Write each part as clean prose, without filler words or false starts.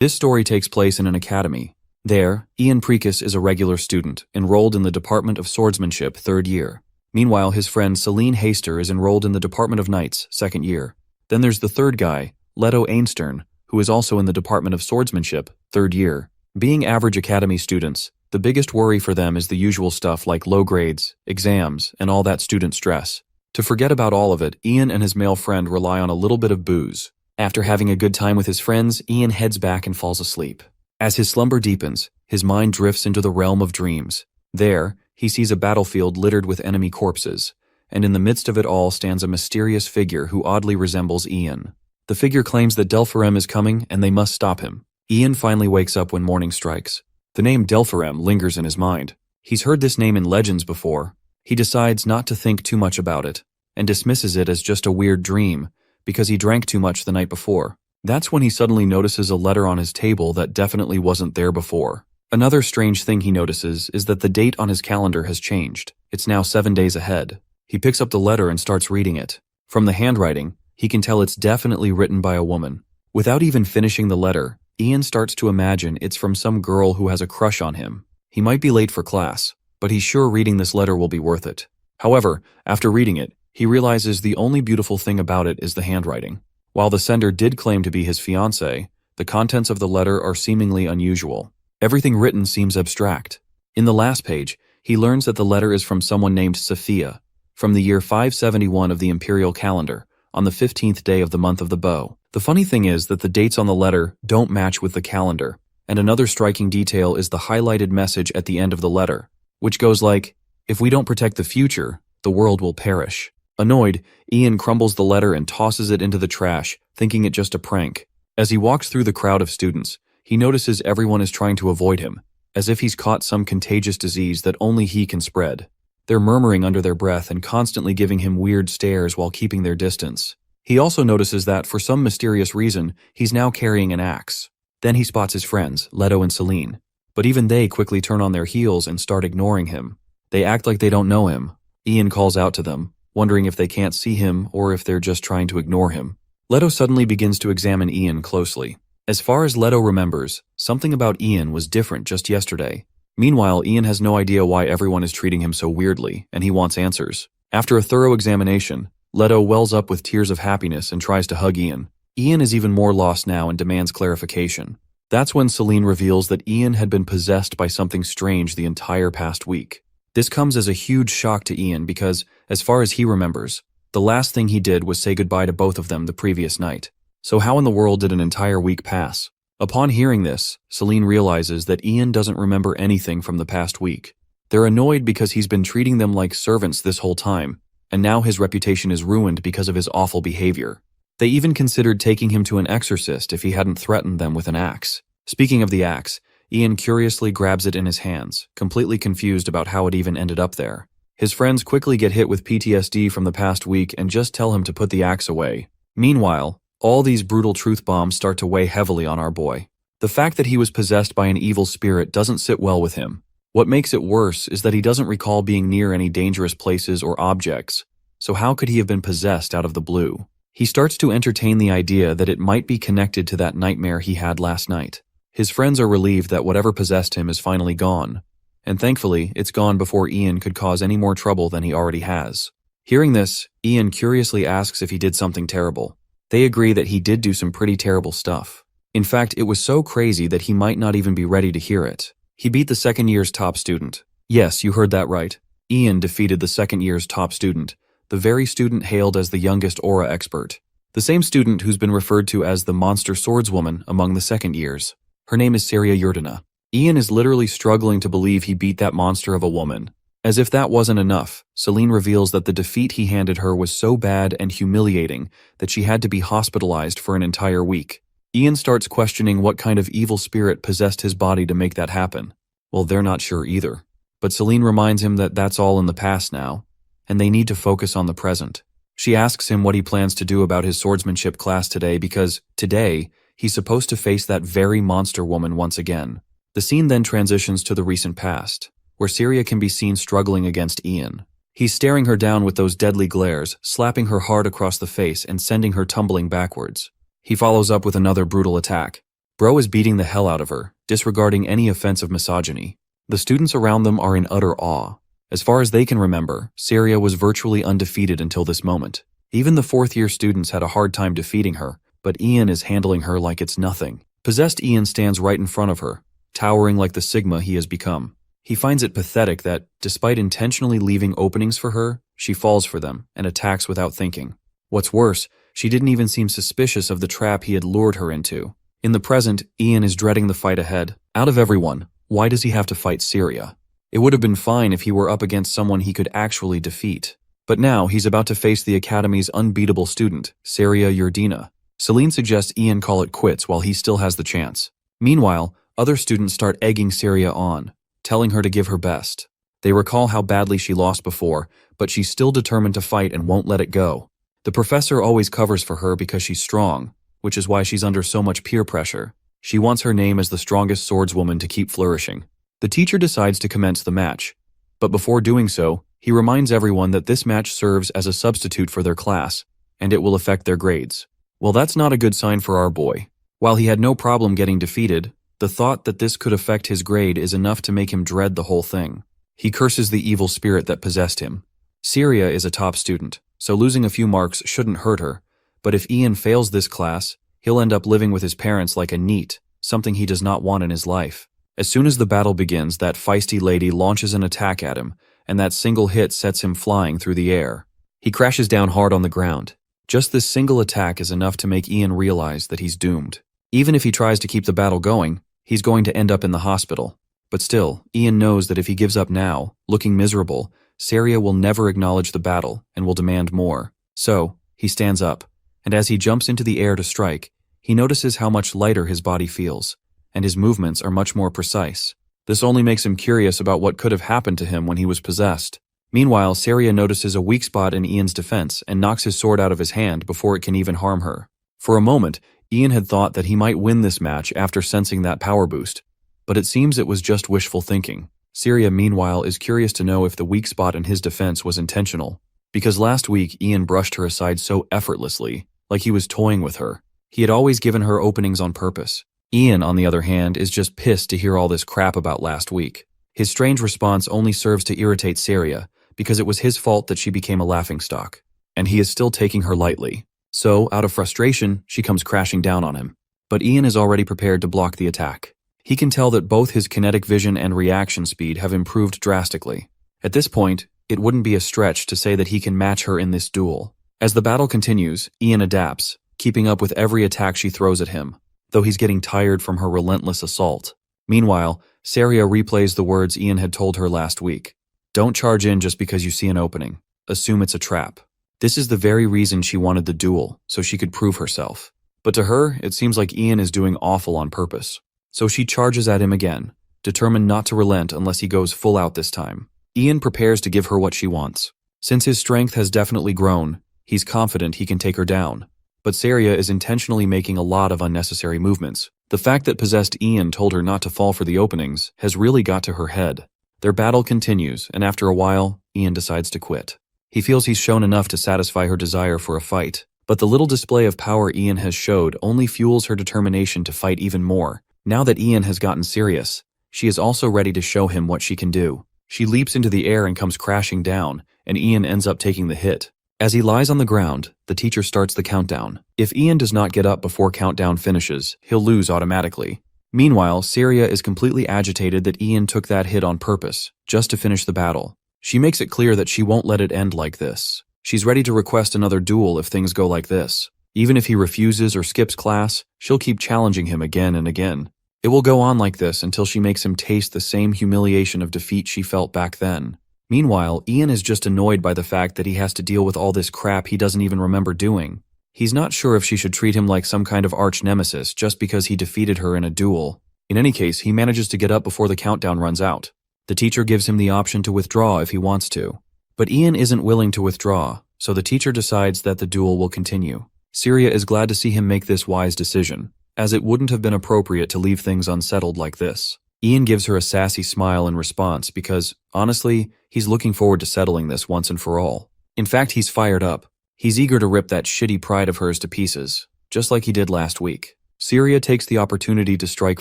This story takes place in an academy. There, Ian Precus is a regular student, enrolled in the Department of Swordsmanship, 3rd year. Meanwhile, his friend Celine Haster is enrolled in the Department of Knights, 2nd year. Then there's the third guy, Leto Einstern, who is also in the Department of Swordsmanship, 3rd year. Being average academy students, the biggest worry for them is the usual stuff like low grades, exams, and all that student stress. To forget about all of it, Ian and his male friend rely on a little bit of booze. After having a good time with his friends, Ian heads back and falls asleep. As his slumber deepens, his mind drifts into the realm of dreams. There, he sees a battlefield littered with enemy corpses, and in the midst of it all stands a mysterious figure who oddly resembles Ian. The figure claims that Delphirem is coming and they must stop him. Ian finally wakes up when morning strikes. The name Delphirem lingers in his mind. He's heard this name in legends before. He decides not to think too much about it, and dismisses it as just a weird dream, because he drank too much the night before. That's when he suddenly notices a letter on his table that definitely wasn't there before. Another strange thing he notices is that the date on his calendar has changed. It's now 7 days ahead. He picks up the letter and starts reading it. From the handwriting, he can tell it's definitely written by a woman. Without even finishing the letter, Ian starts to imagine it's from some girl who has a crush on him. He might be late for class, but he's sure reading this letter will be worth it. However, after reading it, he realizes the only beautiful thing about it is the handwriting. While the sender did claim to be his fiancée, the contents of the letter are seemingly unusual. Everything written seems abstract. In the last page, he learns that the letter is from someone named Sophia, from the year 571 of the imperial calendar, on the 15th day of the month of the bow. The funny thing is that the dates on the letter don't match with the calendar, and another striking detail is the highlighted message at the end of the letter, which goes like, "If we don't protect the future, the world will perish." Annoyed, Ian crumbles the letter and tosses it into the trash, thinking it just a prank. As he walks through the crowd of students, he notices everyone is trying to avoid him, as if he's caught some contagious disease that only he can spread. They're murmuring under their breath and constantly giving him weird stares while keeping their distance. He also notices that, for some mysterious reason, he's now carrying an axe. Then he spots his friends, Leto and Celine. But even they quickly turn on their heels and start ignoring him. They act like they don't know him. Ian calls out to them, wondering if they can't see him or if they're just trying to ignore him. Leto suddenly begins to examine Ian closely. As far as Leto remembers, something about Ian was different just yesterday. Meanwhile, Ian has no idea why everyone is treating him so weirdly, and he wants answers. After a thorough examination, Leto wells up with tears of happiness and tries to hug Ian. Ian is even more lost now and demands clarification. That's when Celine reveals that Ian had been possessed by something strange the entire past week. This comes as a huge shock to Ian because, as far as he remembers, the last thing he did was say goodbye to both of them the previous night. So how in the world did an entire week pass? Upon hearing this, Celine realizes that Ian doesn't remember anything from the past week. They're annoyed because he's been treating them like servants this whole time, and now his reputation is ruined because of his awful behavior. They even considered taking him to an exorcist if he hadn't threatened them with an axe. Speaking of the axe, Ian curiously grabs it in his hands, completely confused about how it even ended up there. His friends quickly get hit with PTSD from the past week and just tell him to put the axe away. Meanwhile, all these brutal truth bombs start to weigh heavily on our boy. The fact that he was possessed by an evil spirit doesn't sit well with him. What makes it worse is that he doesn't recall being near any dangerous places or objects, so how could he have been possessed out of the blue? He starts to entertain the idea that it might be connected to that nightmare he had last night. His friends are relieved that whatever possessed him is finally gone, and thankfully it's gone before Ian could cause any more trouble than he already has. Hearing this, Ian curiously asks if he did something terrible. They agree that he did do some pretty terrible stuff. In fact, it was so crazy that he might not even be ready to hear it. He beat the second year's top student. Yes, you heard that right. Ian defeated the second year's top student, the very student hailed as the youngest aura expert. The same student who's been referred to as the monster swordswoman among the second years. Her name is Saria Yurdina. Ian is literally struggling to believe he beat that monster of a woman. As if that wasn't enough, Celine reveals that the defeat he handed her was so bad and humiliating that she had to be hospitalized for an entire week. Ian starts questioning what kind of evil spirit possessed his body to make that happen. Well, they're not sure either. But Celine reminds him that that's all in the past now, and they need to focus on the present. She asks him what he plans to do about his swordsmanship class today because, today, he's supposed to face that very monster woman once again. The scene then transitions to the recent past, where Syria can be seen struggling against Ian. He's staring her down with those deadly glares, slapping her hard across the face and sending her tumbling backwards. He follows up with another brutal attack. Bro is beating the hell out of her, disregarding any offensive misogyny. The students around them are in utter awe. As far as they can remember, Saria was virtually undefeated until this moment. Even the fourth-year students had a hard time defeating her, but Ian is handling her like it's nothing. Possessed Ian stands right in front of her, towering like the Sigma he has become. He finds it pathetic that, despite intentionally leaving openings for her, she falls for them and attacks without thinking. What's worse, she didn't even seem suspicious of the trap he had lured her into. In the present, Ian is dreading the fight ahead. Out of everyone, why does he have to fight Saria? It would have been fine if he were up against someone he could actually defeat. But now he's about to face the Academy's unbeatable student, Saria Yurdina. Celine suggests Ian call it quits while he still has the chance. Meanwhile, other students start egging Saria on, telling her to give her best. They recall how badly she lost before, but she's still determined to fight and won't let it go. The professor always covers for her because she's strong, which is why she's under so much peer pressure. She wants her name as the strongest swordswoman to keep flourishing. The teacher decides to commence the match, but before doing so, he reminds everyone that this match serves as a substitute for their class, and it will affect their grades. Well, that's not a good sign for our boy. While he had no problem getting defeated, the thought that this could affect his grade is enough to make him dread the whole thing. He curses the evil spirit that possessed him. Saria is a top student, so losing a few marks shouldn't hurt her, but if Ian fails this class, he'll end up living with his parents like a NEET, something he does not want in his life. As soon as the battle begins, that feisty lady launches an attack at him, and that single hit sets him flying through the air. He crashes down hard on the ground. Just this single attack is enough to make Ian realize that he's doomed. Even if he tries to keep the battle going, he's going to end up in the hospital. But still, Ian knows that if he gives up now, looking miserable, Saria will never acknowledge the battle and will demand more. So, he stands up, and as he jumps into the air to strike, he notices how much lighter his body feels, and his movements are much more precise. This only makes him curious about what could have happened to him when he was possessed. Meanwhile, Saria notices a weak spot in Ian's defense and knocks his sword out of his hand before it can even harm her. For a moment, Ian had thought that he might win this match after sensing that power boost, but it seems it was just wishful thinking. Saria, meanwhile, is curious to know if the weak spot in his defense was intentional, because last week Ian brushed her aside so effortlessly, like he was toying with her. He had always given her openings on purpose. Ian, on the other hand, is just pissed to hear all this crap about last week. His strange response only serves to irritate Saria, because it was his fault that she became a laughingstock, and he is still taking her lightly. So, out of frustration, she comes crashing down on him. But Ian is already prepared to block the attack. He can tell that both his kinetic vision and reaction speed have improved drastically. At this point, it wouldn't be a stretch to say that he can match her in this duel. As the battle continues, Ian adapts, keeping up with every attack she throws at him, though he's getting tired from her relentless assault. Meanwhile, Saria replays the words Ian had told her last week. Don't charge in just because you see an opening. Assume it's a trap. This is the very reason she wanted the duel, so she could prove herself. But to her, it seems like Ian is doing awful on purpose. So she charges at him again, determined not to relent unless he goes full out this time. Ian prepares to give her what she wants. Since his strength has definitely grown, he's confident he can take her down. But Saria is intentionally making a lot of unnecessary movements. The fact that possessed Ian told her not to fall for the openings has really got to her head. Their battle continues, and after a while, Ian decides to quit. He feels he's shown enough to satisfy her desire for a fight, but the little display of power Ian has showed only fuels her determination to fight even more. Now that Ian has gotten serious, she is also ready to show him what she can do. She leaps into the air and comes crashing down, and Ian ends up taking the hit. As he lies on the ground, the teacher starts the countdown. If Ian does not get up before countdown finishes, he'll lose automatically. Meanwhile, Saria is completely agitated that Ian took that hit on purpose, just to finish the battle. She makes it clear that she won't let it end like this. She's ready to request another duel if things go like this. Even if he refuses or skips class, she'll keep challenging him again and again. It will go on like this until she makes him taste the same humiliation of defeat she felt back then. Meanwhile, Ian is just annoyed by the fact that he has to deal with all this crap he doesn't even remember doing. He's not sure if she should treat him like some kind of arch nemesis just because he defeated her in a duel. In any case, he manages to get up before the countdown runs out. The teacher gives him the option to withdraw if he wants to. But Ian isn't willing to withdraw, so the teacher decides that the duel will continue. Saria is glad to see him make this wise decision, as it wouldn't have been appropriate to leave things unsettled like this. Ian gives her a sassy smile in response because, honestly, he's looking forward to settling this once and for all. In fact, he's fired up. He's eager to rip that shitty pride of hers to pieces, just like he did last week. Syria takes the opportunity to strike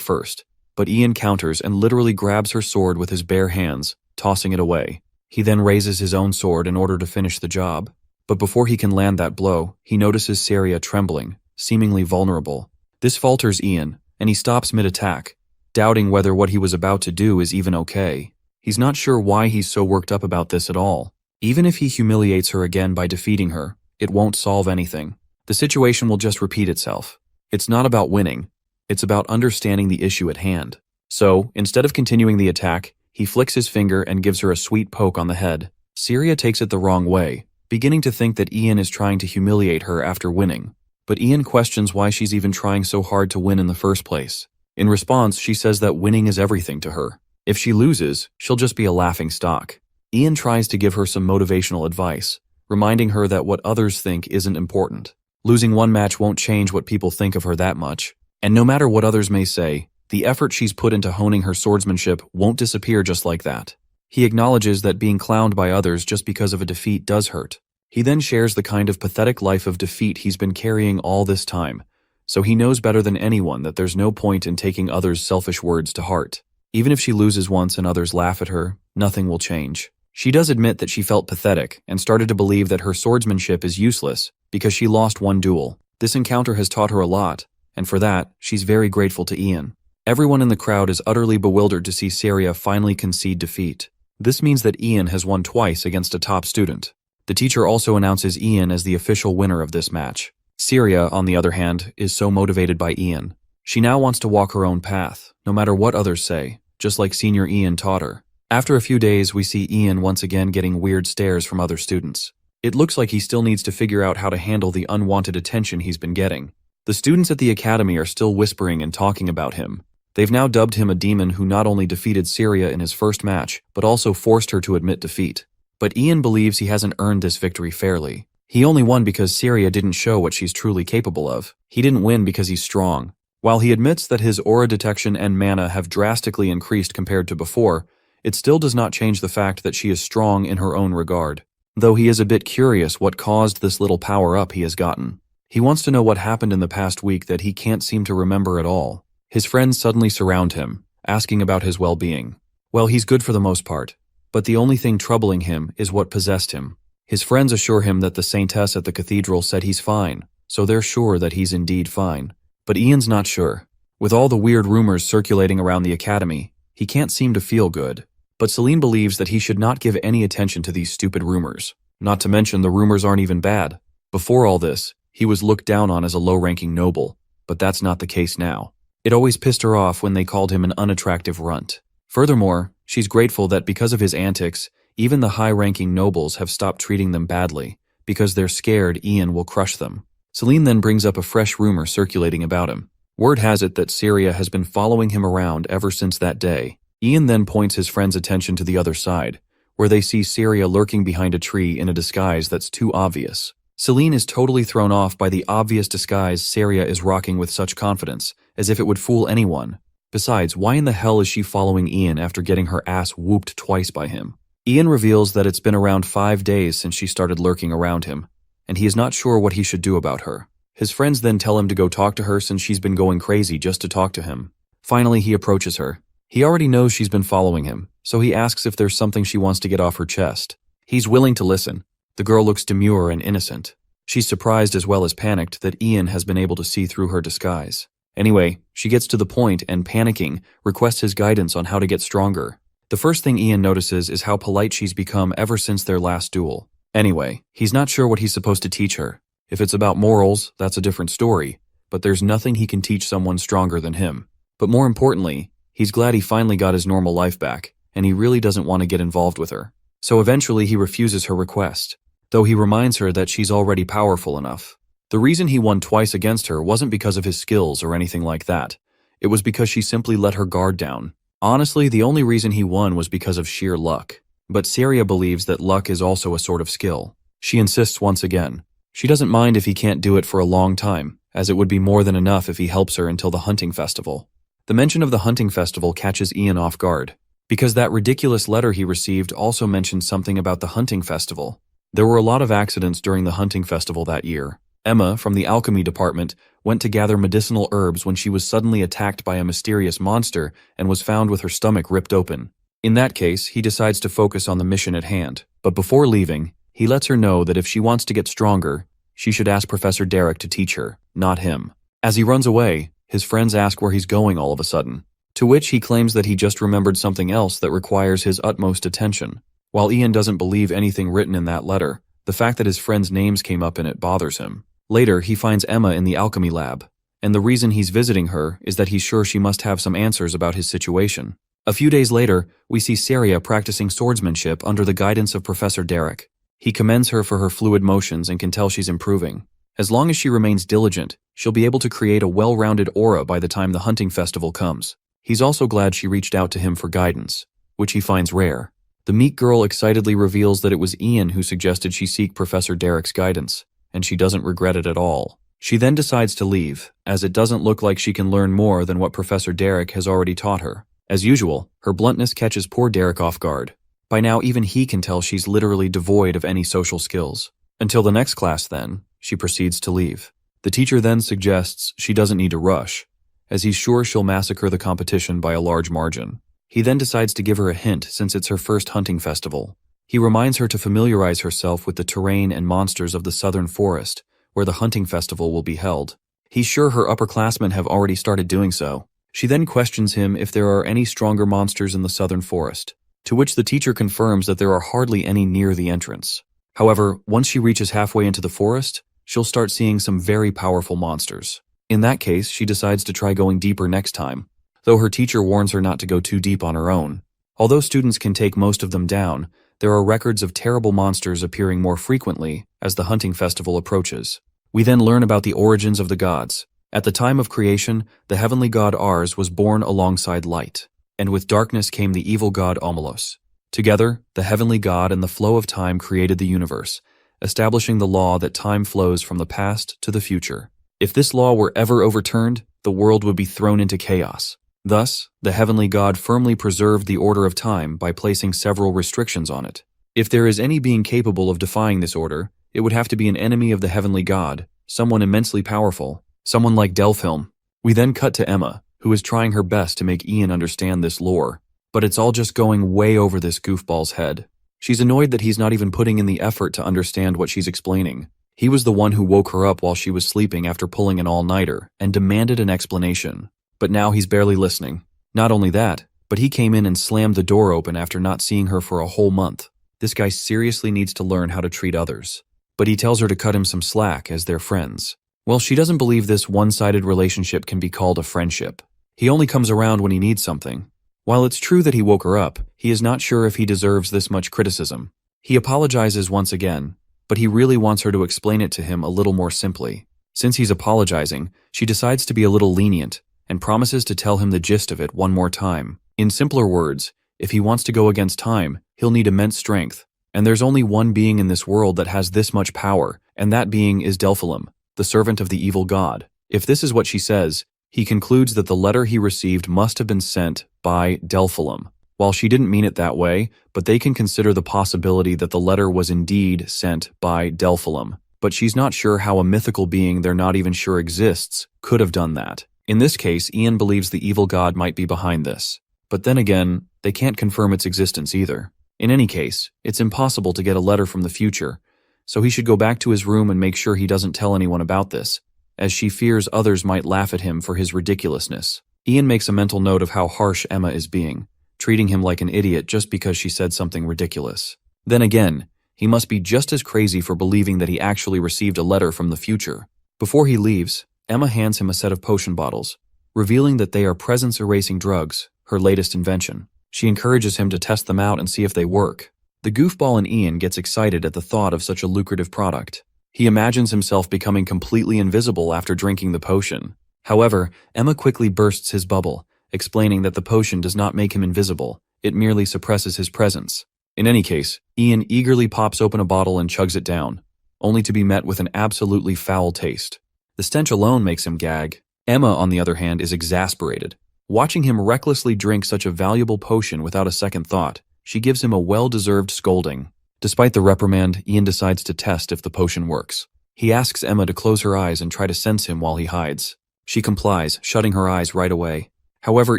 first, but Ian counters and literally grabs her sword with his bare hands, tossing it away. He then raises his own sword in order to finish the job. But before he can land that blow, he notices Syria trembling, seemingly vulnerable. This falters Ian, and he stops mid-attack, doubting whether what he was about to do is even okay. He's not sure why he's so worked up about this at all. Even if he humiliates her again by defeating her, it won't solve anything. The situation will just repeat itself. It's not about winning. It's about understanding the issue at hand. So, instead of continuing the attack, he flicks his finger and gives her a sweet poke on the head. Syria takes it the wrong way, beginning to think that Ian is trying to humiliate her after winning. But Ian questions why she's even trying so hard to win in the first place. In response, she says that winning is everything to her. If she loses, she'll just be a laughing stock. Ian tries to give her some motivational advice, reminding her that what others think isn't important. Losing one match won't change what people think of her that much. And no matter what others may say, the effort she's put into honing her swordsmanship won't disappear just like that. He acknowledges that being clowned by others just because of a defeat does hurt. He then shares the kind of pathetic life of defeat he's been carrying all this time, so he knows better than anyone that there's no point in taking others' selfish words to heart. Even if she loses once and others laugh at her, nothing will change. She does admit that she felt pathetic and started to believe that her swordsmanship is useless because she lost one duel. This encounter has taught her a lot, and for that, she's very grateful to Ian. Everyone in the crowd is utterly bewildered to see Syria finally concede defeat. This means that Ian has won twice against a top student. The teacher also announces Ian as the official winner of this match. Syria, on the other hand, is so motivated by Ian. She now wants to walk her own path, no matter what others say, just like senior Ian taught her. After a few days, we see Ian once again getting weird stares from other students. It looks like he still needs to figure out how to handle the unwanted attention he's been getting. The students at the academy are still whispering and talking about him. They've now dubbed him a demon who not only defeated Syria in his first match, but also forced her to admit defeat. But Ian believes he hasn't earned this victory fairly. He only won because Syria didn't show what she's truly capable of. He didn't win because he's strong. While he admits that his aura detection and mana have drastically increased compared to before, it still does not change the fact that she is strong in her own regard. Though he is a bit curious what caused this little power-up he has gotten. He wants to know what happened in the past week that he can't seem to remember at all. His friends suddenly surround him, asking about his well-being. Well, he's good for the most part, but the only thing troubling him is what possessed him. His friends assure him that the saintess at the cathedral said he's fine, so they're sure that he's indeed fine. But Ian's not sure. With all the weird rumors circulating around the academy, he can't seem to feel good. But Celine believes that he should not give any attention to these stupid rumors. Not to mention the rumors aren't even bad. Before all this, he was looked down on as a low-ranking noble, but that's not the case now. It always pissed her off when they called him an unattractive runt. Furthermore, she's grateful that because of his antics, even the high-ranking nobles have stopped treating them badly, because they're scared Ian will crush them. Celine then brings up a fresh rumor circulating about him. Word has it that Syria has been following him around ever since that day. Ian then points his friend's attention to the other side, where they see Syria lurking behind a tree in a disguise that's too obvious. Celine is totally thrown off by the obvious disguise Syria is rocking with such confidence, as if it would fool anyone. Besides, why in the hell is she following Ian after getting her ass whooped twice by him? Ian reveals that it's been around 5 days since she started lurking around him, and he is not sure what he should do about her. His friends then tell him to go talk to her since she's been going crazy just to talk to him. Finally, he approaches her. He already knows she's been following him, so he asks if there's something she wants to get off her chest. He's willing to listen. The girl looks demure and innocent. She's surprised as well as panicked that Ian has been able to see through her disguise. Anyway, she gets to the point and, panicking, requests his guidance on how to get stronger. The first thing Ian notices is how polite she's become ever since their last duel. Anyway, he's not sure what he's supposed to teach her. If it's about morals, that's a different story, but there's nothing he can teach someone stronger than him. But more importantly, he's glad he finally got his normal life back, and he really doesn't want to get involved with her. So eventually he refuses her request, though he reminds her that she's already powerful enough. The reason he won twice against her wasn't because of his skills or anything like that. It was because she simply let her guard down. Honestly, the only reason he won was because of sheer luck. But Syria believes that luck is also a sort of skill. She insists once again. She doesn't mind if he can't do it for a long time, as it would be more than enough if he helps her until the hunting festival. The mention of the hunting festival catches Ian off guard, because that ridiculous letter he received also mentioned something about the hunting festival. There were a lot of accidents during the hunting festival that year, Emma, from the alchemy department, went to gather medicinal herbs when she was suddenly attacked by a mysterious monster and was found with her stomach ripped open. In that case, he decides to focus on the mission at hand, but before leaving, he lets her know that if she wants to get stronger, she should ask Professor Derek to teach her, not him. As he runs away, his friends ask where he's going all of a sudden, to which he claims that he just remembered something else that requires his utmost attention. While Ian doesn't believe anything written in that letter, the fact that his friends' names came up in it bothers him. Later, he finds Emma in the alchemy lab, and the reason he's visiting her is that he's sure she must have some answers about his situation. A few days later, we see Saria practicing swordsmanship under the guidance of Professor Derek. He commends her for her fluid motions and can tell she's improving. As long as she remains diligent, she'll be able to create a well-rounded aura by the time the hunting festival comes. He's also glad she reached out to him for guidance, which he finds rare. The meek girl excitedly reveals that it was Ian who suggested she seek Professor Derek's guidance, and she doesn't regret it at all. She then decides to leave, as it doesn't look like she can learn more than what Professor Derek has already taught her. As usual, her bluntness catches poor Derek off guard. By now, even he can tell she's literally devoid of any social skills. Until the next class then, she proceeds to leave. The teacher then suggests she doesn't need to rush, as he's sure she'll massacre the competition by a large margin. He then decides to give her a hint since it's her first hunting festival. He reminds her to familiarize herself with the terrain and monsters of the southern forest, where the hunting festival will be held. He's sure her upperclassmen have already started doing so. She then questions him if there are any stronger monsters in the southern forest, to which the teacher confirms that there are hardly any near the entrance. However, once she reaches halfway into the forest, she'll start seeing some very powerful monsters. In that case, she decides to try going deeper next time, though her teacher warns her not to go too deep on her own. Although students can take most of them down, there are records of terrible monsters appearing more frequently as the hunting festival approaches. We then learn about the origins of the gods. At the time of creation, the heavenly god Ars was born alongside light, and with darkness came the evil god Omelos. Together, the heavenly god and the flow of time created the universe, establishing the law that time flows from the past to the future. If this law were ever overturned, the world would be thrown into chaos. Thus, the heavenly god firmly preserved the order of time by placing several restrictions on it. If there is any being capable of defying this order, it would have to be an enemy of the heavenly god, someone immensely powerful, someone like Delphilm. We then cut to Emma, who is trying her best to make Ian understand this lore, but it's all just going way over this goofball's head. She's annoyed that he's not even putting in the effort to understand what she's explaining. He was the one who woke her up while she was sleeping after pulling an all-nighter and demanded an explanation. But now he's barely listening. Not only that, but he came in and slammed the door open after not seeing her for a whole month. This guy seriously needs to learn how to treat others. But he tells her to cut him some slack as they're friends. Well, she doesn't believe this one-sided relationship can be called a friendship. He only comes around when he needs something. While it's true that he woke her up, he is not sure if he deserves this much criticism. He apologizes once again, but he really wants her to explain it to him a little more simply. Since he's apologizing, she decides to be a little lenient and promises to tell him the gist of it one more time. In simpler words, if he wants to go against time, he'll need immense strength. And there's only one being in this world that has this much power, and that being is Delphilm, the servant of the evil god. If this is what she says, he concludes that the letter he received must have been sent by Delphilm. While she didn't mean it that way, but they can consider the possibility that the letter was indeed sent by Delphilm. But she's not sure how a mythical being they're not even sure exists could have done that. In this case, Ian believes the evil god might be behind this. But then again, they can't confirm its existence either. In any case, it's impossible to get a letter from the future, so he should go back to his room and make sure he doesn't tell anyone about this, as she fears others might laugh at him for his ridiculousness. Ian makes a mental note of how harsh Emma is being, treating him like an idiot just because she said something ridiculous. Then again, he must be just as crazy for believing that he actually received a letter from the future. Before he leaves, Emma hands him a set of potion bottles, revealing that they are presence-erasing drugs, her latest invention. She encourages him to test them out and see if they work. The goofball in Ian gets excited at the thought of such a lucrative product. He imagines himself becoming completely invisible after drinking the potion. However, Emma quickly bursts his bubble, explaining that the potion does not make him invisible, it merely suppresses his presence. In any case, Ian eagerly pops open a bottle and chugs it down, only to be met with an absolutely foul taste. The stench alone makes him gag. Emma, on the other hand, is exasperated. Watching him recklessly drink such a valuable potion without a second thought, she gives him a well-deserved scolding. Despite the reprimand, Ian decides to test if the potion works. He asks Emma to close her eyes and try to sense him while he hides. She complies, shutting her eyes right away. However,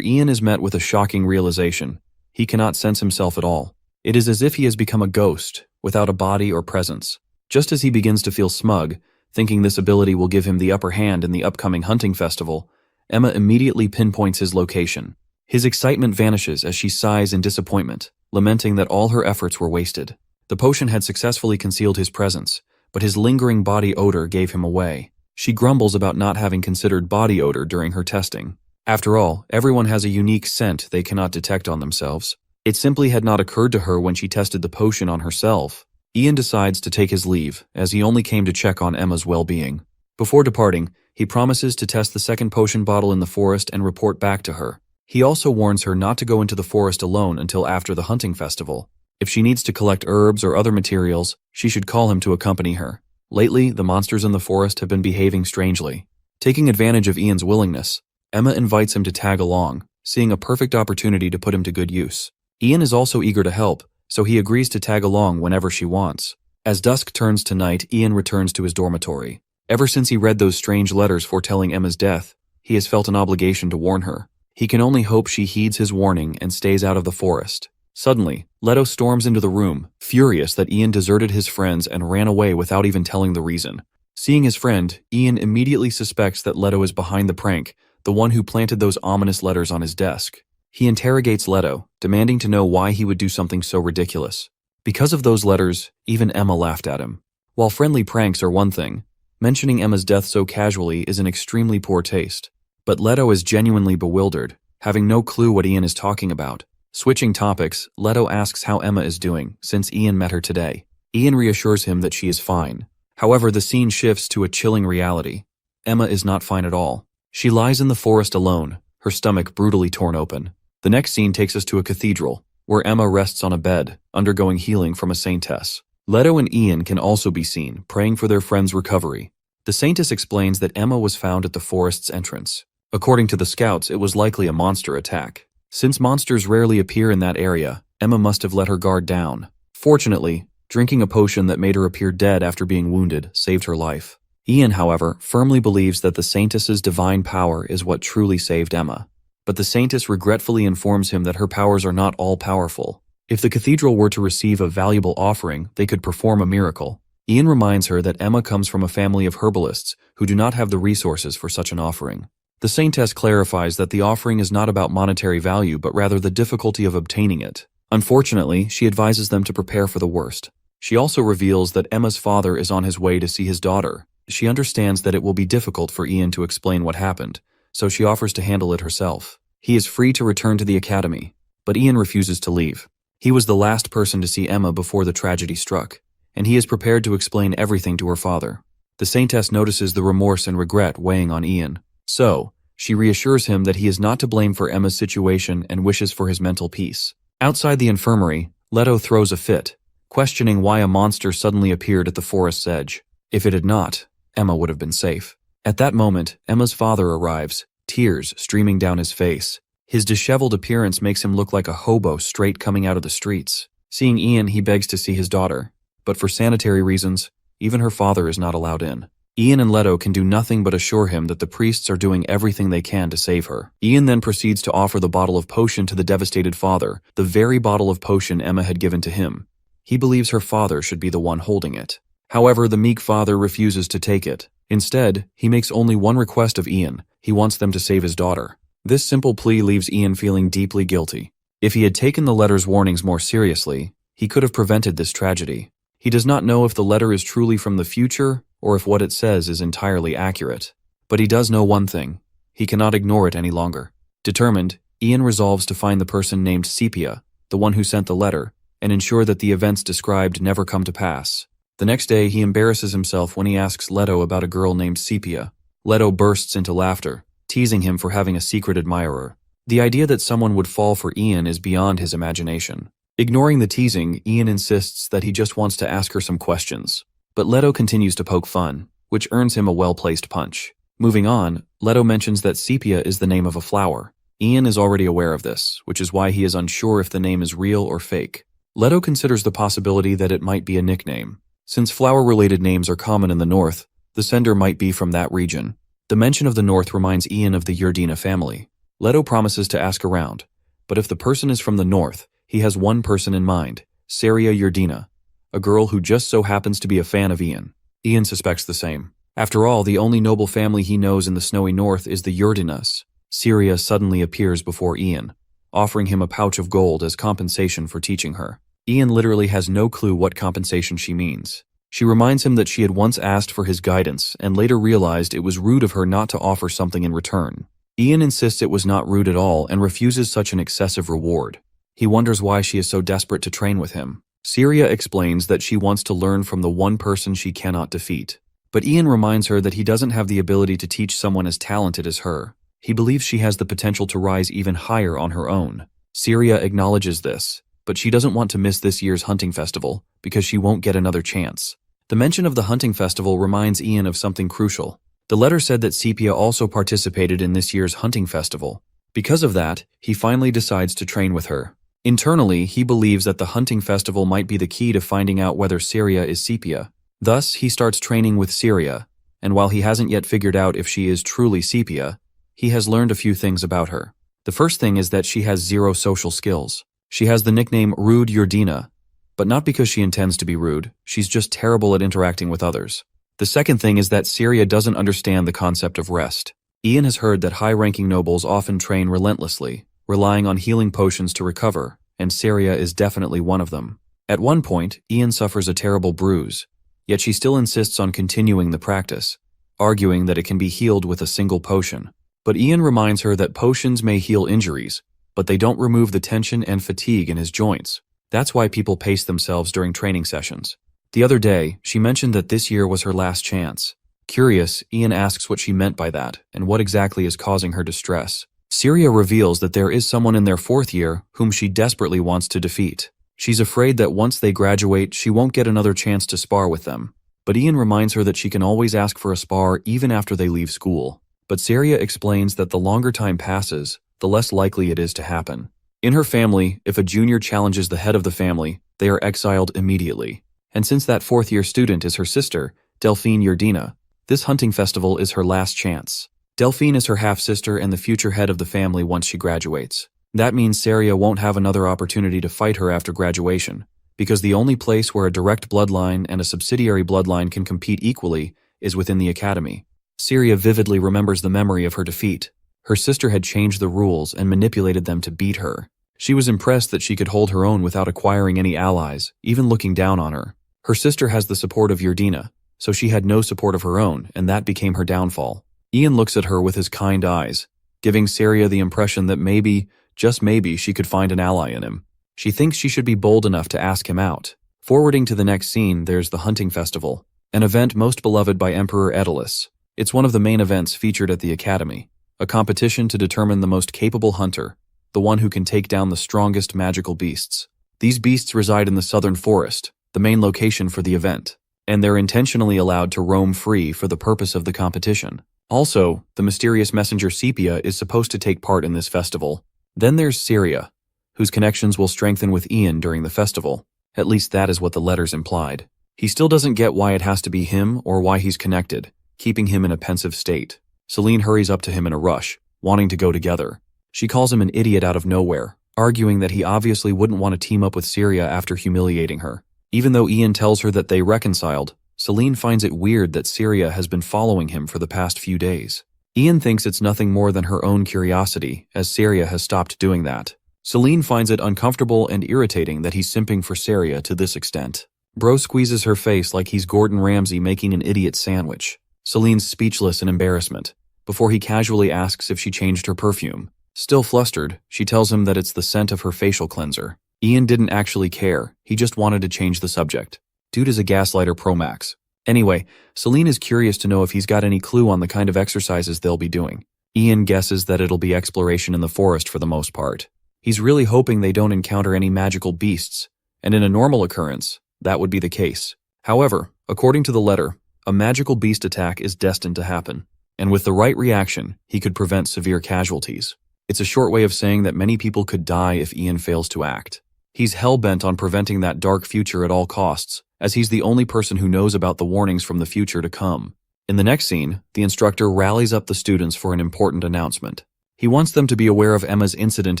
Ian is met with a shocking realization. He cannot sense himself at all. It is as if he has become a ghost, without a body or presence. Just as he begins to feel smug, thinking this ability will give him the upper hand in the upcoming hunting festival, Emma immediately pinpoints his location. His excitement vanishes as she sighs in disappointment, lamenting that all her efforts were wasted. The potion had successfully concealed his presence, but his lingering body odor gave him away. She grumbles about not having considered body odor during her testing. After all, everyone has a unique scent they cannot detect on themselves. It simply had not occurred to her when she tested the potion on herself. Ian decides to take his leave, as he only came to check on Emma's well-being. Before departing, he promises to test the second potion bottle in the forest and report back to her. He also warns her not to go into the forest alone until after the hunting festival. If she needs to collect herbs or other materials, she should call him to accompany her. Lately, the monsters in the forest have been behaving strangely. Taking advantage of Ian's willingness, Emma invites him to tag along, seeing a perfect opportunity to put him to good use. Ian is also eager to help, so he agrees to tag along whenever she wants. As dusk turns to night, Ian returns to his dormitory. Ever since he read those strange letters foretelling Emma's death, he has felt an obligation to warn her. He can only hope she heeds his warning and stays out of the forest. Suddenly, Leto storms into the room, furious that Ian deserted his friends and ran away without even telling the reason. Seeing his friend, Ian immediately suspects that Leto is behind the prank, the one who planted those ominous letters on his desk. He interrogates Leto, demanding to know why he would do something so ridiculous. Because of those letters, even Emma laughed at him. While friendly pranks are one thing, mentioning Emma's death so casually is in extremely poor taste. But Leto is genuinely bewildered, having no clue what Ian is talking about. Switching topics, Leto asks how Emma is doing, since Ian met her today. Ian reassures him that she is fine. However, the scene shifts to a chilling reality. Emma is not fine at all. She lies in the forest alone, her stomach brutally torn open. The next scene takes us to a cathedral, where Emma rests on a bed, undergoing healing from a saintess. Leto and Ian can also be seen, praying for their friend's recovery. The saintess explains that Emma was found at the forest's entrance. According to the scouts, it was likely a monster attack. Since monsters rarely appear in that area, Emma must have let her guard down. Fortunately, drinking a potion that made her appear dead after being wounded saved her life. Ian, however, firmly believes that the saintess's divine power is what truly saved Emma. But the saintess regretfully informs him that her powers are not all-powerful. If the cathedral were to receive a valuable offering, they could perform a miracle. Ian reminds her that Emma comes from a family of herbalists who do not have the resources for such an offering. The saintess clarifies that the offering is not about monetary value but rather the difficulty of obtaining it. Unfortunately, she advises them to prepare for the worst. She also reveals that Emma's father is on his way to see his daughter. She understands that it will be difficult for Ian to explain what happened, so she offers to handle it herself. He is free to return to the academy, but Ian refuses to leave. He was the last person to see Emma before the tragedy struck, and he is prepared to explain everything to her father. The saintess notices the remorse and regret weighing on Ian. So, she reassures him that he is not to blame for Emma's situation and wishes for his mental peace. Outside the infirmary, Leto throws a fit, questioning why a monster suddenly appeared at the forest's edge. If it had not, Emma would have been safe. At that moment, Emma's father arrives, tears streaming down his face. His disheveled appearance makes him look like a hobo straight coming out of the streets. Seeing Ian, he begs to see his daughter, but for sanitary reasons, even her father is not allowed in. Ian and Leto can do nothing but assure him that the priests are doing everything they can to save her. Ian then proceeds to offer the bottle of potion to the devastated father, the very bottle of potion Emma had given to him. He believes her father should be the one holding it. However, the meek father refuses to take it. Instead, he makes only one request of Ian. He wants them to save his daughter. This simple plea leaves Ian feeling deeply guilty. If he had taken the letter's warnings more seriously, he could have prevented this tragedy. He does not know if the letter is truly from the future or if what it says is entirely accurate. But he does know one thing. He cannot ignore it any longer. Determined, Ian resolves to find the person named Sepia, the one who sent the letter, and ensure that the events described never come to pass. The next day, he embarrasses himself when he asks Leto about a girl named Sepia. Leto bursts into laughter, teasing him for having a secret admirer. The idea that someone would fall for Ian is beyond his imagination. Ignoring the teasing, Ian insists that he just wants to ask her some questions. But Leto continues to poke fun, which earns him a well-placed punch. Moving on, Leto mentions that Sepia is the name of a flower. Ian is already aware of this, which is why he is unsure if the name is real or fake. Leto considers the possibility that it might be a nickname. Since flower-related names are common in the north, The sender might be from that region. The mention of the north reminds Ian of the Yurdina family. Leto promises to ask around, but if the person is from the north, he has one person in mind, Saria Yurdina, a girl who just so happens to be a fan of Ian. Ian suspects the same. After all, the only noble family he knows in the snowy north is the Yurdinas. Saria suddenly appears before Ian, offering him a pouch of gold as compensation for teaching her. Ian literally has no clue what compensation she means. She reminds him that she had once asked for his guidance and later realized it was rude of her not to offer something in return. Ian insists it was not rude at all and refuses such an excessive reward. He wonders why she is so desperate to train with him. Saria explains that she wants to learn from the one person she cannot defeat. But Ian reminds her that he doesn't have the ability to teach someone as talented as her. He believes she has the potential to rise even higher on her own. Saria acknowledges this, but she doesn't want to miss this year's hunting festival because she won't get another chance. The mention of the hunting festival reminds Ian of something crucial. The letter said that Sepia also participated in this year's hunting festival. Because of that, he finally decides to train with her. Internally, he believes that the hunting festival might be the key to finding out whether Saria is Sepia. Thus, he starts training with Saria, and while he hasn't yet figured out if she is truly Sepia, he has learned a few things about her. The first thing is that she has zero social skills. She has the nickname Rude Yurdina, but not because she intends to be rude, she's just terrible at interacting with others. The second thing is that Saria doesn't understand the concept of rest. Ian has heard that high-ranking nobles often train relentlessly, relying on healing potions to recover, and Saria is definitely one of them. At one point, Ian suffers a terrible bruise, yet she still insists on continuing the practice, arguing that it can be healed with a single potion. But Ian reminds her that potions may heal injuries, but they don't remove the tension and fatigue in his joints. That's why people pace themselves during training sessions. The other day, she mentioned that this year was her last chance. Curious, Ian asks what she meant by that, and what exactly is causing her distress. Saria reveals that there is someone in their fourth year whom she desperately wants to defeat. She's afraid that once they graduate, she won't get another chance to spar with them. But Ian reminds her that she can always ask for a spar even after they leave school. But Saria explains that the longer time passes, the less likely it is to happen. In her family, if a junior challenges the head of the family, they are exiled immediately. And since that fourth-year student is her sister, Delphine Yurdina, this hunting festival is her last chance. Delphine is her half-sister and the future head of the family once she graduates. That means Saria won't have another opportunity to fight her after graduation, because the only place where a direct bloodline and a subsidiary bloodline can compete equally is within the academy. Saria vividly remembers the memory of her defeat. Her sister had changed the rules and manipulated them to beat her. She was impressed that she could hold her own without acquiring any allies, even looking down on her. Her sister has the support of Yurdina, so she had no support of her own, and that became her downfall. Ian looks at her with his kind eyes, giving Saria the impression that maybe, just maybe, she could find an ally in him. She thinks she should be bold enough to ask him out. Forwarding to the next scene, there's the hunting festival, an event most beloved by Emperor Aedelus. It's one of the main events featured at the academy, a competition to determine the most capable hunter, the one who can take down the strongest magical beasts. These beasts reside in the southern forest, the main location for the event, and they're intentionally allowed to roam free for the purpose of the competition. Also, the mysterious messenger Sepia is supposed to take part in this festival. Then there's Saria, whose connections will strengthen with Ian during the festival. At least that is what the letters implied. He still doesn't get why it has to be him or why he's connected, keeping him in a pensive state. Celine hurries up to him in a rush, wanting to go together. She calls him an idiot out of nowhere, arguing that he obviously wouldn't want to team up with Saria after humiliating her. Even though Ian tells her that they reconciled, Celine finds it weird that Saria has been following him for the past few days. Ian thinks it's nothing more than her own curiosity, as Saria has stopped doing that. Celine finds it uncomfortable and irritating that he's simping for Saria to this extent. Bro squeezes her face like he's Gordon Ramsay making an idiot sandwich. Celine's speechless in embarrassment, before he casually asks if she changed her perfume. Still flustered, she tells him that it's the scent of her facial cleanser. Ian didn't actually care, he just wanted to change the subject. Dude is a gaslighter pro max. Anyway, Celine is curious to know if he's got any clue on the kind of exercises they'll be doing. Ian guesses that it'll be exploration in the forest for the most part. He's really hoping they don't encounter any magical beasts, and in a normal occurrence, that would be the case. However, according to the letter, a magical beast attack is destined to happen, and with the right reaction, he could prevent severe casualties. It's a short way of saying that many people could die if Ian fails to act. He's hell-bent on preventing that dark future at all costs, as he's the only person who knows about the warnings from the future to come. In the next scene, the instructor rallies up the students for an important announcement. He wants them to be aware of Emma's incident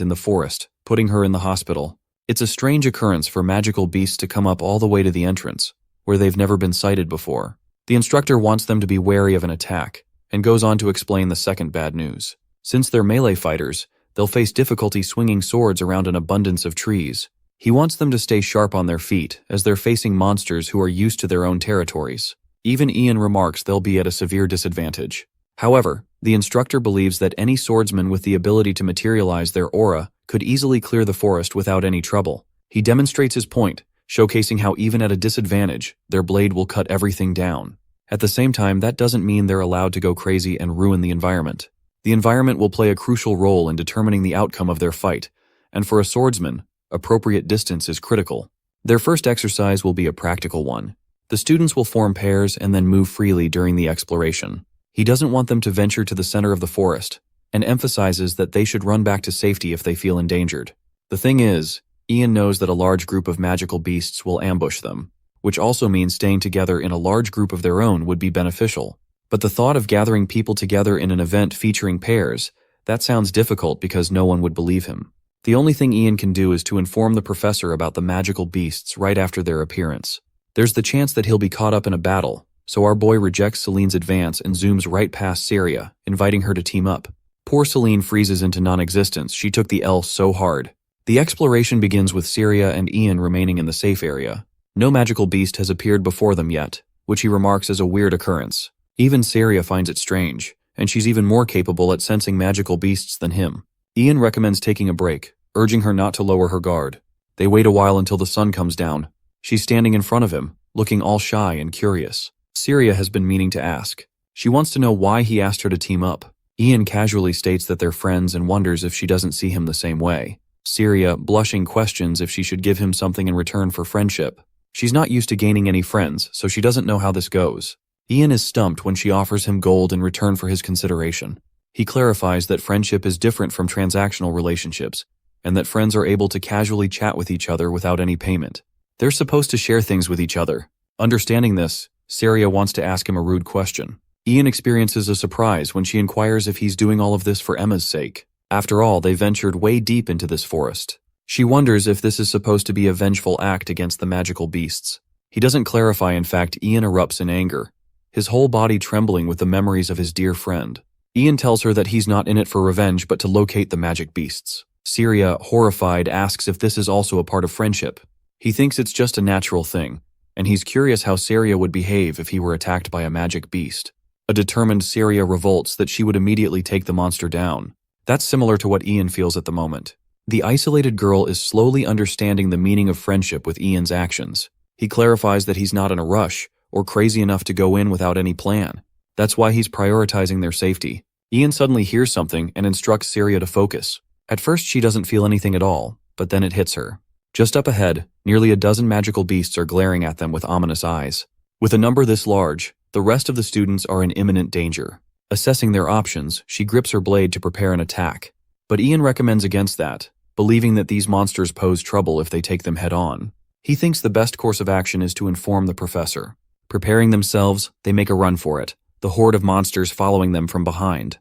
in the forest, putting her in the hospital. It's a strange occurrence for magical beasts to come up all the way to the entrance, where they've never been sighted before. The instructor wants them to be wary of an attack, and goes on to explain the second bad news. Since they're melee fighters, they'll face difficulty swinging swords around an abundance of trees. He wants them to stay sharp on their feet, as they're facing monsters who are used to their own territories. Even Ian remarks they'll be at a severe disadvantage. However, the instructor believes that any swordsman with the ability to materialize their aura could easily clear the forest without any trouble. He demonstrates his point, showcasing how even at a disadvantage, their blade will cut everything down. At the same time, that doesn't mean they're allowed to go crazy and ruin the environment. The environment will play a crucial role in determining the outcome of their fight, and for a swordsman, appropriate distance is critical. Their first exercise will be a practical one. The students will form pairs and then move freely during the exploration. He doesn't want them to venture to the center of the forest, and emphasizes that they should run back to safety if they feel endangered. The thing is, Ian knows that a large group of magical beasts will ambush them, which also means staying together in a large group of their own would be beneficial. But the thought of gathering people together in an event featuring pairs, that sounds difficult because no one would believe him. The only thing Ian can do is to inform the professor about the magical beasts right after their appearance. There's the chance that he'll be caught up in a battle, so our boy rejects Celine's advance and zooms right past Syria, inviting her to team up. Poor Celine freezes into non-existence. She took the L so hard. The exploration begins with Syria and Ian remaining in the safe area. No magical beast has appeared before them yet, which he remarks as a weird occurrence. Even Syria finds it strange, and she's even more capable at sensing magical beasts than him. Ian recommends taking a break, urging her not to lower her guard. They wait a while until the sun comes down. She's standing in front of him, looking all shy and curious. Syria has been meaning to ask. She wants to know why he asked her to team up. Ian casually states that they're friends and wonders if she doesn't see him the same way. Syria, blushing, questions if she should give him something in return for friendship. She's not used to gaining any friends, so she doesn't know how this goes. Ian is stumped when she offers him gold in return for his consideration. He clarifies that friendship is different from transactional relationships, and that friends are able to casually chat with each other without any payment. They're supposed to share things with each other. Understanding this, Syria wants to ask him a rude question. Ian experiences a surprise when she inquires if he's doing all of this for Emma's sake. After all, they ventured way deep into this forest. She wonders if this is supposed to be a vengeful act against the magical beasts. He doesn't clarify. In fact, Ian erupts in anger, his whole body trembling with the memories of his dear friend. Ian tells her that he's not in it for revenge but to locate the magic beasts. Syria, horrified, asks if this is also a part of friendship. He thinks it's just a natural thing, and he's curious how Syria would behave if he were attacked by a magic beast. A determined Syria revolts that she would immediately take the monster down. That's similar to what Ian feels at the moment. The isolated girl is slowly understanding the meaning of friendship with Ian's actions. He clarifies that he's not in a rush, or crazy enough to go in without any plan. That's why he's prioritizing their safety. Ian suddenly hears something and instructs Syria to focus. At first she doesn't feel anything at all, but then it hits her. Just up ahead, nearly a dozen magical beasts are glaring at them with ominous eyes. With a number this large, the rest of the students are in imminent danger. Assessing their options, she grips her blade to prepare an attack. But Ian recommends against that, believing that these monsters pose trouble if they take them head-on. He thinks the best course of action is to inform the professor. Preparing themselves, they make a run for it, the horde of monsters following them from behind.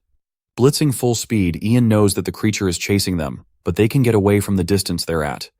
Blitzing full speed, Ian knows that the creature is chasing them, but they can get away from the distance they're at.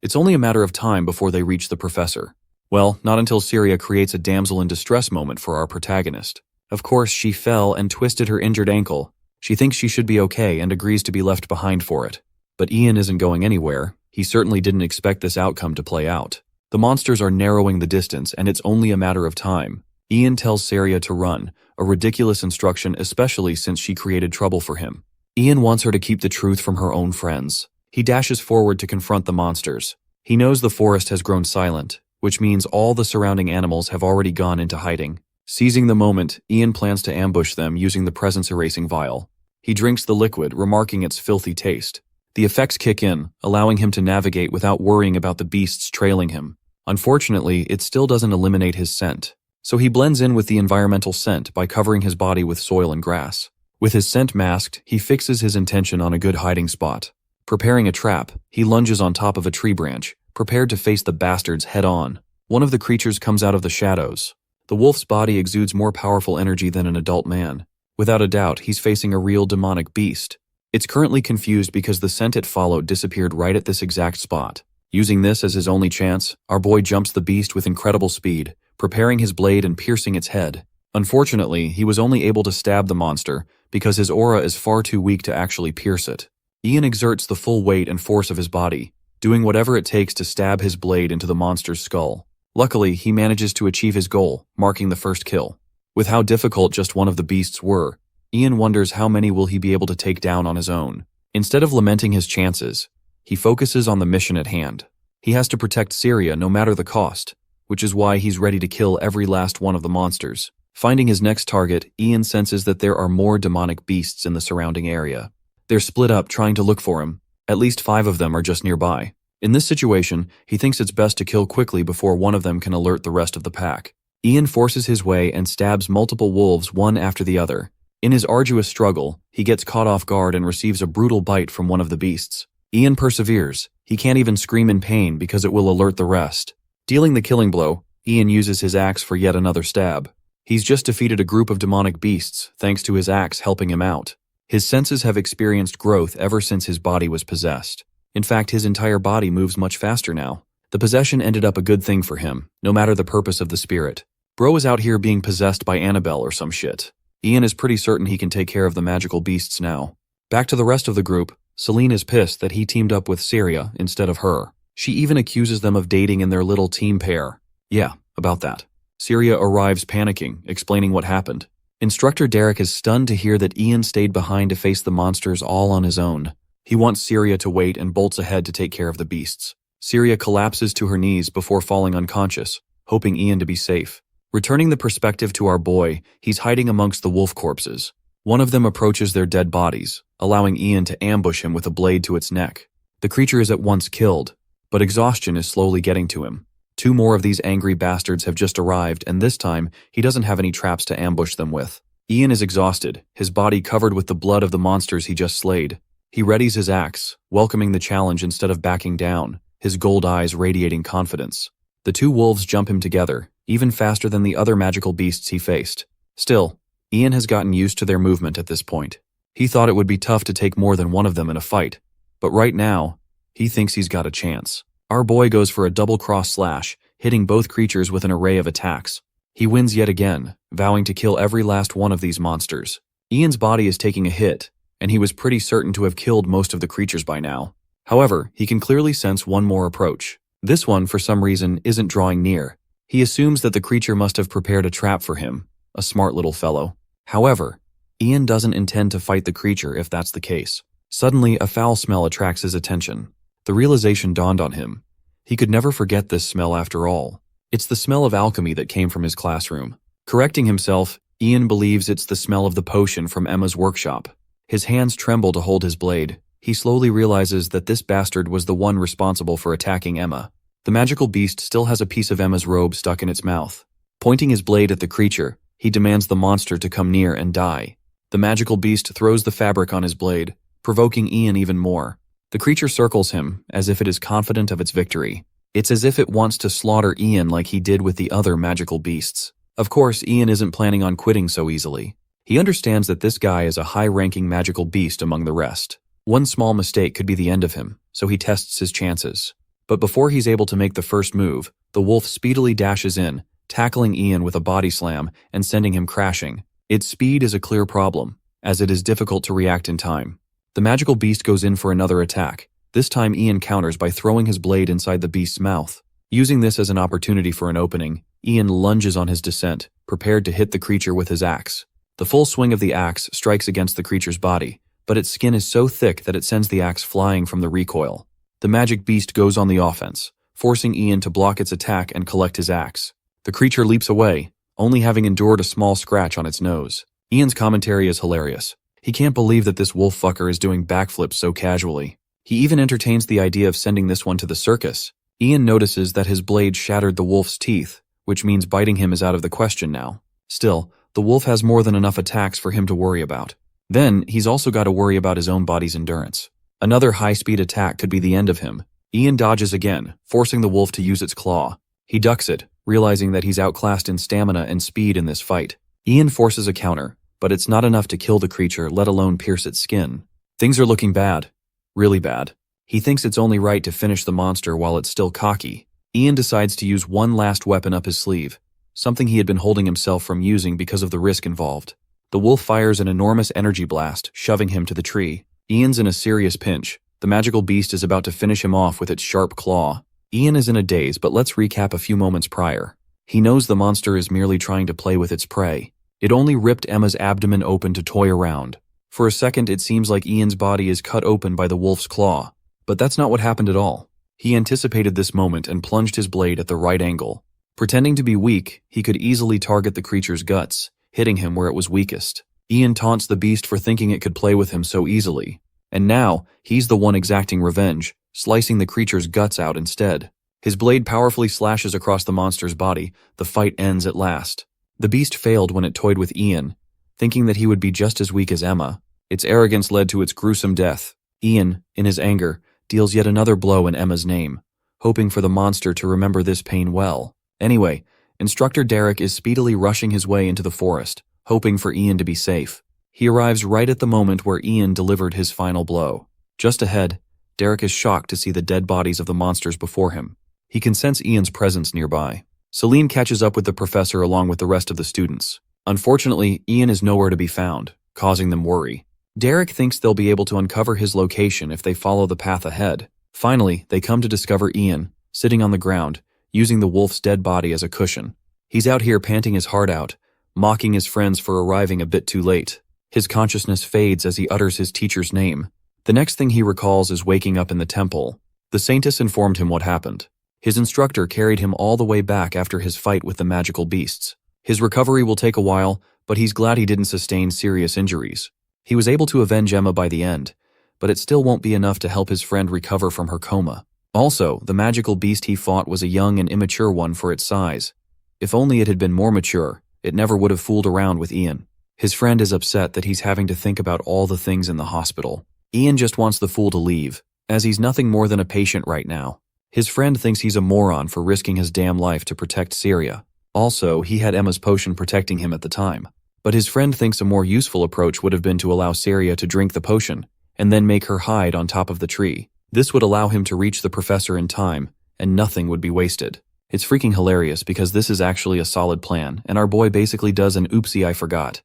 It's only a matter of time before they reach the professor. Well, not until Syria creates a damsel in distress moment for our protagonist. Of course, she fell and twisted her injured ankle. She thinks she should be okay and agrees to be left behind for it. But Ian isn't going anywhere. He certainly didn't expect this outcome to play out. The monsters are narrowing the distance, and it's only a matter of time. Ian tells Syria to run, a ridiculous instruction especially since she created trouble for him. Ian wants her to keep the truth from her own friends. He dashes forward to confront the monsters. He knows the forest has grown silent, which means all the surrounding animals have already gone into hiding. Seizing the moment, Ian plans to ambush them using the presence-erasing vial. He drinks the liquid, remarking its filthy taste. The effects kick in, allowing him to navigate without worrying about the beasts trailing him. Unfortunately, it still doesn't eliminate his scent, so he blends in with the environmental scent by covering his body with soil and grass. With his scent masked, he fixes his intention on a good hiding spot. Preparing a trap, he lunges on top of a tree branch, prepared to face the bastards head-on. One of the creatures comes out of the shadows. The wolf's body exudes more powerful energy than an adult man. Without a doubt, he's facing a real demonic beast. It's currently confused because the scent it followed disappeared right at this exact spot. Using this as his only chance, our boy jumps the beast with incredible speed, preparing his blade and piercing its head. Unfortunately, he was only able to stab the monster because his aura is far too weak to actually pierce it. Ian exerts the full weight and force of his body, doing whatever it takes to stab his blade into the monster's skull. Luckily, he manages to achieve his goal, marking the first kill. With how difficult just one of the beasts were, Ian wonders how many will he be able to take down on his own. Instead of lamenting his chances, he focuses on the mission at hand. He has to protect Syria no matter the cost, which is why he's ready to kill every last one of the monsters. Finding his next target, Ian senses that there are more demonic beasts in the surrounding area. They're split up trying to look for him. At least 5 of them are just nearby. In this situation, he thinks it's best to kill quickly before one of them can alert the rest of the pack. Ian forces his way and stabs multiple wolves one after the other. In his arduous struggle, he gets caught off guard and receives a brutal bite from one of the beasts. Ian perseveres. He can't even scream in pain because it will alert the rest. Dealing the killing blow, Ian uses his axe for yet another stab. He's just defeated a group of demonic beasts thanks to his axe helping him out. His senses have experienced growth ever since his body was possessed. In fact, his entire body moves much faster now. The possession ended up a good thing for him, no matter the purpose of the spirit. Bro is out here being possessed by Annabelle or some shit. Ian is pretty certain he can take care of the magical beasts now. Back to the rest of the group, Celine is pissed that he teamed up with Syria instead of her. She even accuses them of dating in their little team pair. Yeah, about that. Syria arrives panicking, explaining what happened. Instructor Derek is stunned to hear that Ian stayed behind to face the monsters all on his own. He wants Syria to wait and bolts ahead to take care of the beasts. Syria collapses to her knees before falling unconscious, hoping Ian to be safe. Returning the perspective to our boy, he's hiding amongst the wolf corpses. One of them approaches their dead bodies, allowing Ian to ambush him with a blade to its neck. The creature is at once killed, but exhaustion is slowly getting to him. 2 more of these angry bastards have just arrived, and this time, he doesn't have any traps to ambush them with. Ian is exhausted, his body covered with the blood of the monsters he just slayed. He readies his axe, welcoming the challenge instead of backing down, his gold eyes radiating confidence. The 2 wolves jump him together, even faster than the other magical beasts he faced. Still, Ian has gotten used to their movement at this point. He thought it would be tough to take more than one of them in a fight, but right now, he thinks he's got a chance. Our boy goes for a double cross slash, hitting both creatures with an array of attacks. He wins yet again, vowing to kill every last one of these monsters. Ian's body is taking a hit, and he was pretty certain to have killed most of the creatures by now. However, he can clearly sense one more approach. This one, for some reason, isn't drawing near. He assumes that the creature must have prepared a trap for him, a smart little fellow. However, Ian doesn't intend to fight the creature if that's the case. Suddenly, a foul smell attracts his attention. The realization dawned on him. He could never forget this smell after all. It's the smell of alchemy that came from his classroom. Correcting himself, Ian believes it's the smell of the potion from Emma's workshop. His hands tremble to hold his blade. He slowly realizes that this bastard was the one responsible for attacking Emma. The magical beast still has a piece of Emma's robe stuck in its mouth. Pointing his blade at the creature, he demands the monster to come near and die. The magical beast throws the fabric on his blade, provoking Ian even more. The creature circles him, as if it is confident of its victory. It's as if it wants to slaughter Ian like he did with the other magical beasts. Of course, Ian isn't planning on quitting so easily. He understands that this guy is a high-ranking magical beast among the rest. One small mistake could be the end of him, so he tests his chances. But before he's able to make the first move, the wolf speedily dashes in, tackling Ian with a body slam and sending him crashing. Its speed is a clear problem, as it is difficult to react in time. The magical beast goes in for another attack. This time Ian counters by throwing his blade inside the beast's mouth. Using this as an opportunity for an opening, Ian lunges on his descent, prepared to hit the creature with his axe. The full swing of the axe strikes against the creature's body, but its skin is so thick that it sends the axe flying from the recoil. The magic beast goes on the offense, forcing Ian to block its attack and collect his axe. The creature leaps away, only having endured a small scratch on its nose. Ian's commentary is hilarious. He can't believe that this wolf fucker is doing backflips so casually. He even entertains the idea of sending this one to the circus. Ian notices that his blade shattered the wolf's teeth, which means biting him is out of the question now. Still, the wolf has more than enough attacks for him to worry about. Then, he's also got to worry about his own body's endurance. Another high-speed attack could be the end of him. Ian dodges again, forcing the wolf to use its claw. He ducks it, realizing that he's outclassed in stamina and speed in this fight. Ian forces a counter, but it's not enough to kill the creature, let alone pierce its skin. Things are looking bad. Really bad. He thinks it's only right to finish the monster while it's still cocky. Ian decides to use one last weapon up his sleeve, something he had been holding himself from using because of the risk involved. The wolf fires an enormous energy blast, shoving him to the tree. Ian's in a serious pinch. The magical beast is about to finish him off with its sharp claw. Ian is in a daze, but let's recap a few moments prior. He knows the monster is merely trying to play with its prey. It only ripped Emma's abdomen open to toy around. For a second, it seems like Ian's body is cut open by the wolf's claw. But that's not what happened at all. He anticipated this moment and plunged his blade at the right angle. Pretending to be weak, he could easily target the creature's guts, hitting him where it was weakest. Ian taunts the beast for thinking it could play with him so easily. And now, he's the one exacting revenge, slicing the creature's guts out instead. His blade powerfully slashes across the monster's body. The fight ends at last. The beast failed when it toyed with Ian, thinking that he would be just as weak as Emma. Its arrogance led to its gruesome death. Ian, in his anger, deals yet another blow in Emma's name, hoping for the monster to remember this pain well. Anyway, Instructor Derek is speedily rushing his way into the forest, hoping for Ian to be safe. He arrives right at the moment where Ian delivered his final blow. Just ahead, Derek is shocked to see the dead bodies of the monsters before him. He can sense Ian's presence nearby. Celine catches up with the professor along with the rest of the students. Unfortunately, Ian is nowhere to be found, causing them worry. Derek thinks they'll be able to uncover his location if they follow the path ahead. Finally, they come to discover Ian, sitting on the ground, using the wolf's dead body as a cushion. He's out here panting his heart out, mocking his friends for arriving a bit too late. His consciousness fades as he utters his teacher's name. The next thing he recalls is waking up in the temple. The saintess informed him what happened. His instructor carried him all the way back after his fight with the magical beasts. His recovery will take a while, but he's glad he didn't sustain serious injuries. He was able to avenge Emma by the end, but it still won't be enough to help his friend recover from her coma. Also, the magical beast he fought was a young and immature one for its size. If only it had been more mature, it never would have fooled around with Ian. His friend is upset that he's having to think about all the things in the hospital. Ian just wants the fool to leave, as he's nothing more than a patient right now. His friend thinks he's a moron for risking his damn life to protect Syria. Also, he had Emma's potion protecting him at the time. But his friend thinks a more useful approach would have been to allow Syria to drink the potion, and then make her hide on top of the tree. This would allow him to reach the professor in time, and nothing would be wasted. It's freaking hilarious because this is actually a solid plan, and our boy basically does an oopsie I forgot.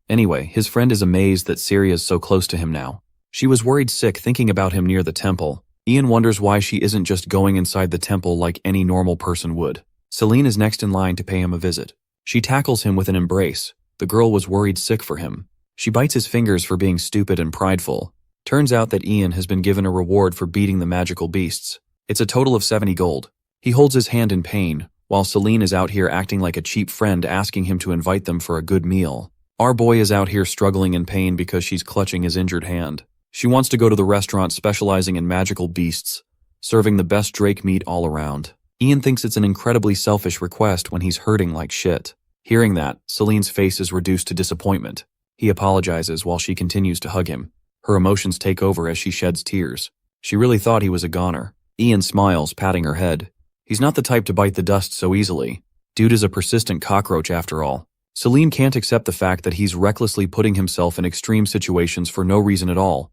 Anyway, his friend is amazed that Syria's so close to him now. She was worried sick thinking about him near the temple. Ian wonders why she isn't just going inside the temple like any normal person would. Celine is next in line to pay him a visit. She tackles him with an embrace. The girl was worried sick for him. She bites his fingers for being stupid and prideful. Turns out that Ian has been given a reward for beating the magical beasts. It's a total of 70 gold. He holds his hand in pain, while Celine is out here acting like a cheap friend asking him to invite them for a good meal. Our boy is out here struggling in pain because she's clutching his injured hand. She wants to go to the restaurant specializing in magical beasts, serving the best drake meat all around. Ian thinks it's an incredibly selfish request when he's hurting like shit. Hearing that, Celine's face is reduced to disappointment. He apologizes while she continues to hug him. Her emotions take over as she sheds tears. She really thought he was a goner. Ian smiles, patting her head. He's not the type to bite the dust so easily. Dude is a persistent cockroach after all. Celine can't accept the fact that he's recklessly putting himself in extreme situations for no reason at all,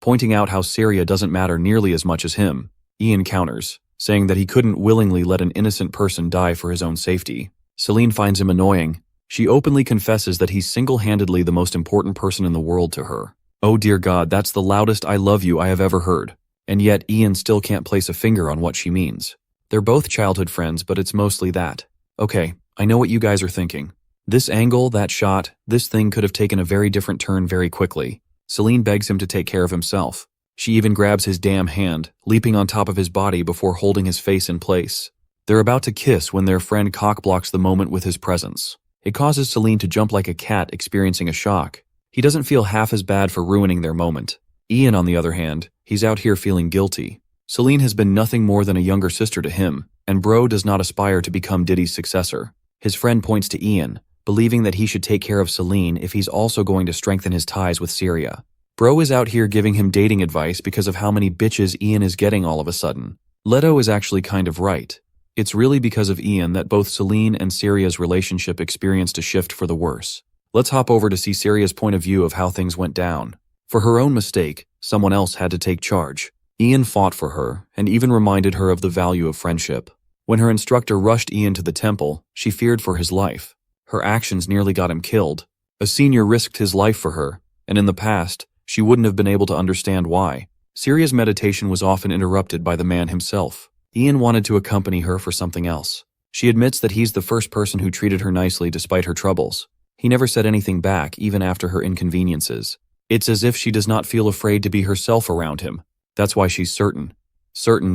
pointing out how Syria doesn't matter nearly as much as him. Ian counters, saying that he couldn't willingly let an innocent person die for his own safety. Celine finds him annoying. She openly confesses that he's single-handedly the most important person in the world to her. Oh dear God, that's the loudest I love you I have ever heard. And yet Ian still can't place a finger on what she means. They're both childhood friends, but it's mostly that. Okay, I know what you guys are thinking. This angle, that shot, this thing could have taken a very different turn very quickly. Celine begs him to take care of himself. She even grabs his damn hand, leaping on top of his body before holding his face in place. They're about to kiss when their friend cock-blocks the moment with his presence. It causes Celine to jump like a cat experiencing a shock. He doesn't feel half as bad for ruining their moment. Ian, on the other hand, he's out here feeling guilty. Celine has been nothing more than a younger sister to him, and bro does not aspire to become Diddy's successor. His friend points to Ian, believing that he should take care of Celine if he's also going to strengthen his ties with Syria. Bro is out here giving him dating advice because of how many bitches Ian is getting all of a sudden. Leto is actually kind of right. It's really because of Ian that both Celine and Syria's relationship experienced a shift for the worse. Let's hop over to see Syria's point of view of how things went down. For her own mistake, someone else had to take charge. Ian fought for her, and even reminded her of the value of friendship. When her instructor rushed Ian to the temple, she feared for his life. Her actions nearly got him killed. A senior risked his life for her, and in the past, she wouldn't have been able to understand why. Syria's meditation was often interrupted by the man himself. Ian wanted to accompany her for something else. She admits that he's the first person who treated her nicely despite her troubles. He never said anything back even after her inconveniences. It's as if she does not feel afraid to be herself around him. That's why she's certain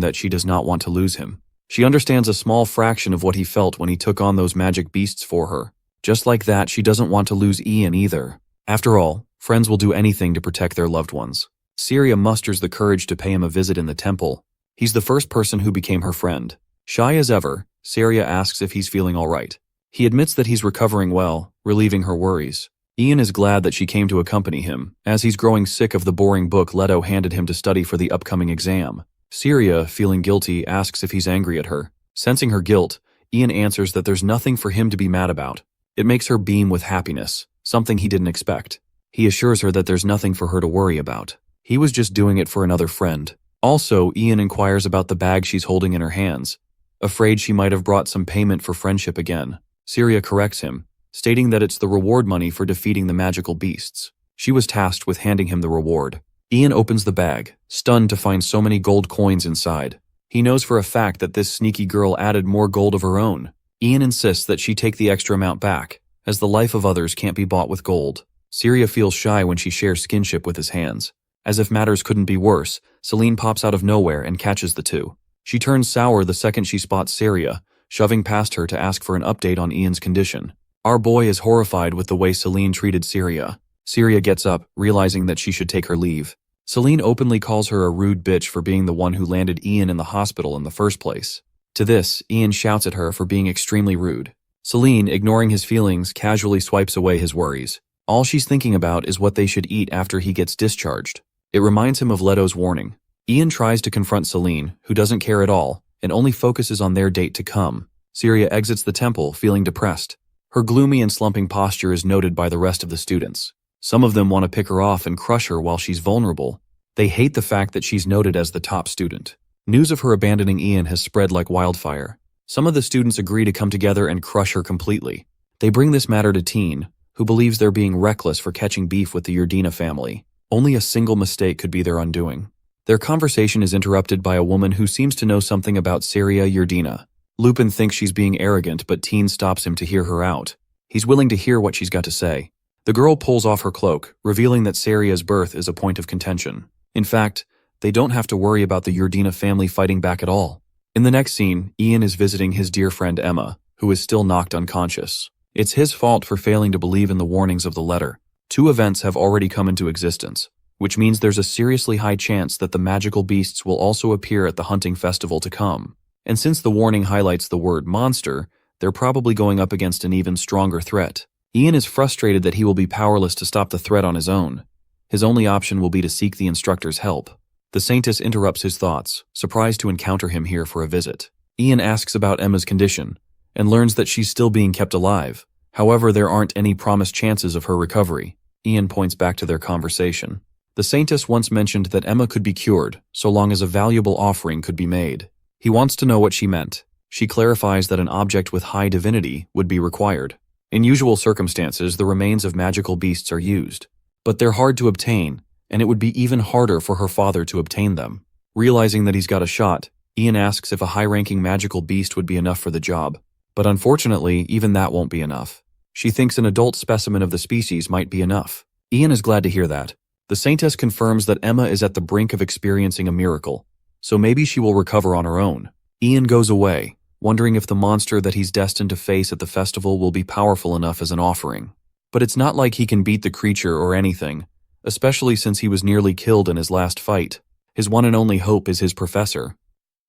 that she does not want to lose him. She understands a small fraction of what he felt when he took on those magic beasts for her. Just like that, she doesn't want to lose Ian either. After all, friends will do anything to protect their loved ones. Syria musters the courage to pay him a visit in the temple. He's the first person who became her friend. Shy as ever, Syria asks if he's feeling all right. He admits that he's recovering well, relieving her worries. Ian is glad that she came to accompany him, as he's growing sick of the boring book Leto handed him to study for the upcoming exam. Syria, feeling guilty, asks if he's angry at her. Sensing her guilt, Ian answers that there's nothing for him to be mad about. It makes her beam with happiness, something he didn't expect. He assures her that there's nothing for her to worry about. He was just doing it for another friend. Also, Ian inquires about the bag she's holding in her hands, afraid she might have brought some payment for friendship again. Syria corrects him, stating that it's the reward money for defeating the magical beasts. She was tasked with handing him the reward. Ian opens the bag, stunned to find so many gold coins inside. He knows for a fact that this sneaky girl added more gold of her own. Ian insists that she take the extra amount back, as the life of others can't be bought with gold. Syria feels shy when she shares skinship with his hands. As if matters couldn't be worse, Celine pops out of nowhere and catches the two. She turns sour the second she spots Syria, shoving past her to ask for an update on Ian's condition. Our boy is horrified with the way Celine treated Syria. Syria gets up, realizing that she should take her leave. Celine openly calls her a rude bitch for being the one who landed Ian in the hospital in the first place. To this, Ian shouts at her for being extremely rude. Celine, ignoring his feelings, casually swipes away his worries. All she's thinking about is what they should eat after he gets discharged. It reminds him of Leto's warning. Ian tries to confront Celine, who doesn't care at all, and only focuses on their date to come. Syria exits the temple, feeling depressed. Her gloomy and slumping posture is noted by the rest of the students. Some of them want to pick her off and crush her while she's vulnerable. They hate the fact that she's noted as the top student. News of her abandoning Ian has spread like wildfire. Some of the students agree to come together and crush her completely. They bring this matter to Teen, who believes they're being reckless for catching beef with the Yerdina family. Only a single mistake could be their undoing. Their conversation is interrupted by a woman who seems to know something about Syria Yerdina. Lupin thinks she's being arrogant, but Teen stops him to hear her out. He's willing to hear what she's got to say. The girl pulls off her cloak, revealing that Syria's birth is a point of contention. In fact, they don't have to worry about the Yerdina family fighting back at all. In the next scene, Ian is visiting his dear friend Emma, who is still knocked unconscious. It's his fault for failing to believe in the warnings of the letter. 2 events have already come into existence, which means there's a seriously high chance that the magical beasts will also appear at the hunting festival to come. And since the warning highlights the word monster, they're probably going up against an even stronger threat. Ian is frustrated that he will be powerless to stop the threat on his own. His only option will be to seek the instructor's help. The Saintess interrupts his thoughts, surprised to encounter him here for a visit. Ian asks about Emma's condition, and learns that she's still being kept alive. However, there aren't any promised chances of her recovery. Ian points back to their conversation. The Saintess once mentioned that Emma could be cured, so long as a valuable offering could be made. He wants to know what she meant. She clarifies that an object with high divinity would be required. In usual circumstances, the remains of magical beasts are used, but they're hard to obtain, and it would be even harder for her father to obtain them. Realizing that he's got a shot, Ian asks if a high-ranking magical beast would be enough for the job, but unfortunately, even that won't be enough. She thinks an adult specimen of the species might be enough. Ian is glad to hear that. The Saintess confirms that Emma is at the brink of experiencing a miracle, so maybe she will recover on her own. Ian goes away, wondering if the monster that he's destined to face at the festival will be powerful enough as an offering. But it's not like he can beat the creature or anything, especially since he was nearly killed in his last fight. His one and only hope is his professor.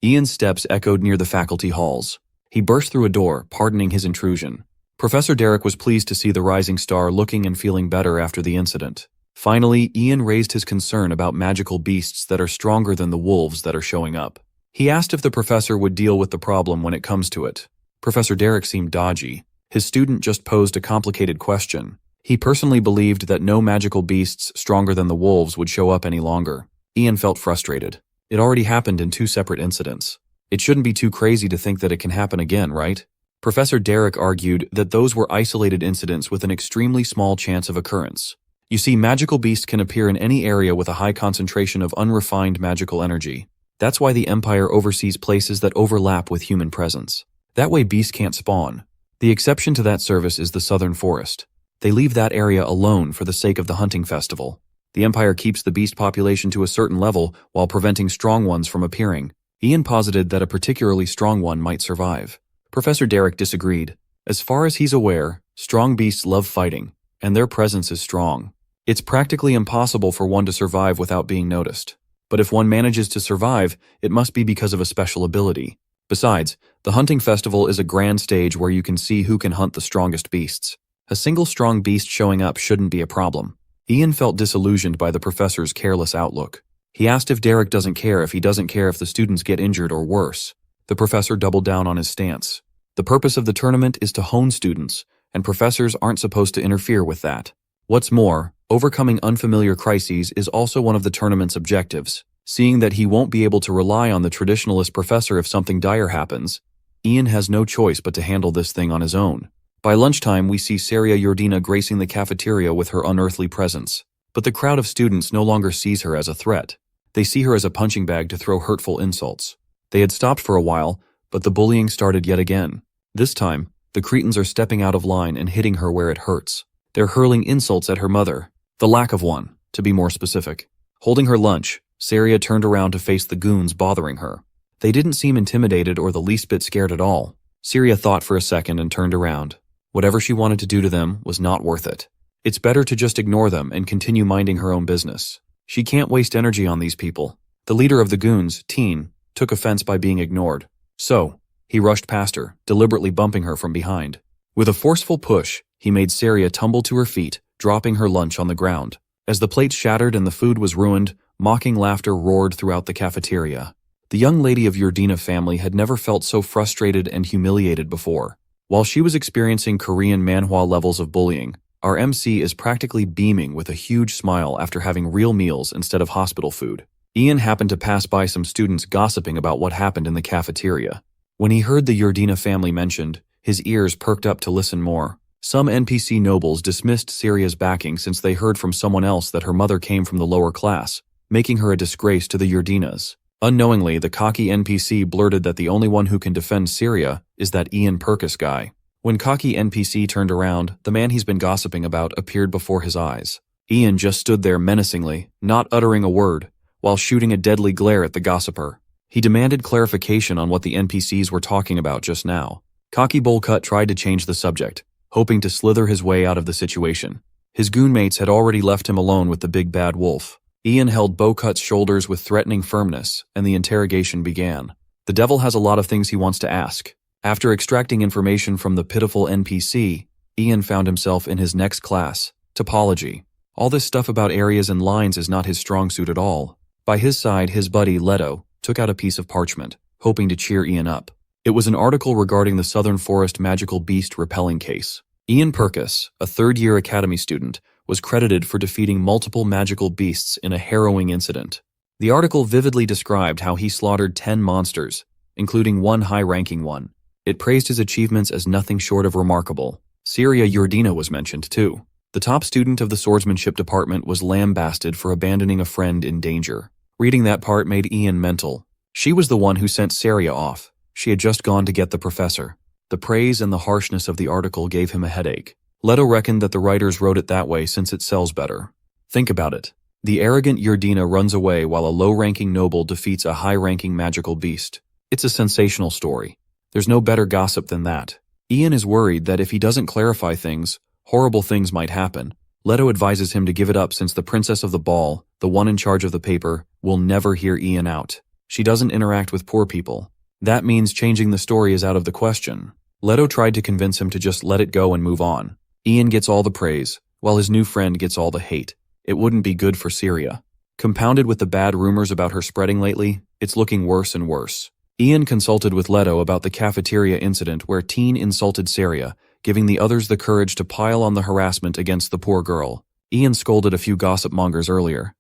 Ian's steps echoed near the faculty halls. He burst through a door, pardoning his intrusion. Professor Derek was pleased to see the rising star looking and feeling better after the incident. Finally, Ian raised his concern about magical beasts that are stronger than the wolves that are showing up. He asked if the professor would deal with the problem when it comes to it. Professor Derek seemed dodgy. His student just posed a complicated question. He personally believed that no magical beasts stronger than the wolves would show up any longer. Ian felt frustrated. It already happened in 2 separate incidents. It shouldn't be too crazy to think that it can happen again, right? Professor Derek argued that those were isolated incidents with an extremely small chance of occurrence. You see, magical beasts can appear in any area with a high concentration of unrefined magical energy. That's why the Empire oversees places that overlap with human presence. That way beasts can't spawn. The exception to that service is the Southern Forest. They leave that area alone for the sake of the hunting festival. The Empire keeps the beast population to a certain level while preventing strong ones from appearing. Ian posited that a particularly strong one might survive. Professor Derek disagreed. As far as he's aware, strong beasts love fighting, and their presence is strong. It's practically impossible for one to survive without being noticed. But if one manages to survive, it must be because of a special ability. Besides, the hunting festival is a grand stage where you can see who can hunt the strongest beasts. A single strong beast showing up shouldn't be a problem. Ian felt disillusioned by the professor's careless outlook. He asked if Derek doesn't care if he doesn't care if the students get injured or worse. The professor doubled down on his stance. The purpose of the tournament is to hone students, and professors aren't supposed to interfere with that. What's more, overcoming unfamiliar crises is also one of the tournament's objectives. Seeing that he won't be able to rely on the traditionalist professor if something dire happens, Ian has no choice but to handle this thing on his own. By lunchtime, we see Saria Yordina gracing the cafeteria with her unearthly presence. But the crowd of students no longer sees her as a threat. They see her as a punching bag to throw hurtful insults. They had stopped for a while, but the bullying started yet again. This time, the cretins are stepping out of line and hitting her where it hurts. They're hurling insults at her mother. The lack of one, to be more specific. Holding her lunch, Saria turned around to face the goons bothering her. They didn't seem intimidated or the least bit scared at all. Saria thought for a second and turned around. Whatever she wanted to do to them was not worth it. It's better to just ignore them and continue minding her own business. She can't waste energy on these people. The leader of the goons, Teen, took offense by being ignored. So, he rushed past her, deliberately bumping her from behind. With a forceful push, he made Saria tumble to her feet, dropping her lunch on the ground. As the plates shattered and the food was ruined, mocking laughter roared throughout the cafeteria. The young lady of Yordina family had never felt so frustrated and humiliated before. While she was experiencing Korean manhwa levels of bullying, our MC is practically beaming with a huge smile after having real meals instead of hospital food. Ian happened to pass by some students gossiping about what happened in the cafeteria. When he heard the Yordina family mentioned, his ears perked up to listen more. Some NPC nobles dismissed Saria's backing since they heard from someone else that her mother came from the lower class, making her a disgrace to the Yordinas. Unknowingly, the cocky NPC blurted that the only one who can defend Saria is that Ian Purkis guy. When cocky NPC turned around, the man he's been gossiping about appeared before his eyes. Ian just stood there menacingly, not uttering a word, while shooting a deadly glare at the gossiper. He demanded clarification on what the NPCs were talking about just now. Cocky Bowlcut tried to change the subject, hoping to slither his way out of the situation. His goon mates had already left him alone with the big bad wolf. Ian held Bowcut's shoulders with threatening firmness, and the interrogation began. The devil has a lot of things he wants to ask. After extracting information from the pitiful NPC, Ian found himself in his next class, topology. All this stuff about areas and lines is not his strong suit at all. By his side, his buddy, Leto, took out a piece of parchment, hoping to cheer Ian up. It was an article regarding the Southern Forest magical beast repelling case. Ian Purkis, a third-year academy student, was credited for defeating multiple magical beasts in a harrowing incident. The article vividly described how he slaughtered 10 monsters, including one high-ranking one. It praised his achievements as nothing short of remarkable. Saria Yordina was mentioned, too. The top student of the swordsmanship department was lambasted for abandoning a friend in danger. Reading that part made Ian mental. She was the one who sent Saria off. She had just gone to get the professor. The praise and the harshness of the article gave him a headache. Leto reckoned that the writers wrote it that way since it sells better. Think about it. The arrogant Yordina runs away while a low-ranking noble defeats a high-ranking magical beast. It's a sensational story. There's no better gossip than that. Ian is worried that if he doesn't clarify things, horrible things might happen. Leto advises him to give it up since the princess of the ball, the one in charge of the paper, will never hear Ian out. She doesn't interact with poor people. That means changing the story is out of the question. Leto tried to convince him to just let it go and move on. Ian gets all the praise, while his new friend gets all the hate. It wouldn't be good for Saria. Compounded with the bad rumors about her spreading lately, it's looking worse and worse. Ian consulted with Leto about the cafeteria incident where teen insulted Saria, giving the others the courage to pile on the harassment against the poor girl. Ian scolded a few gossip mongers earlier.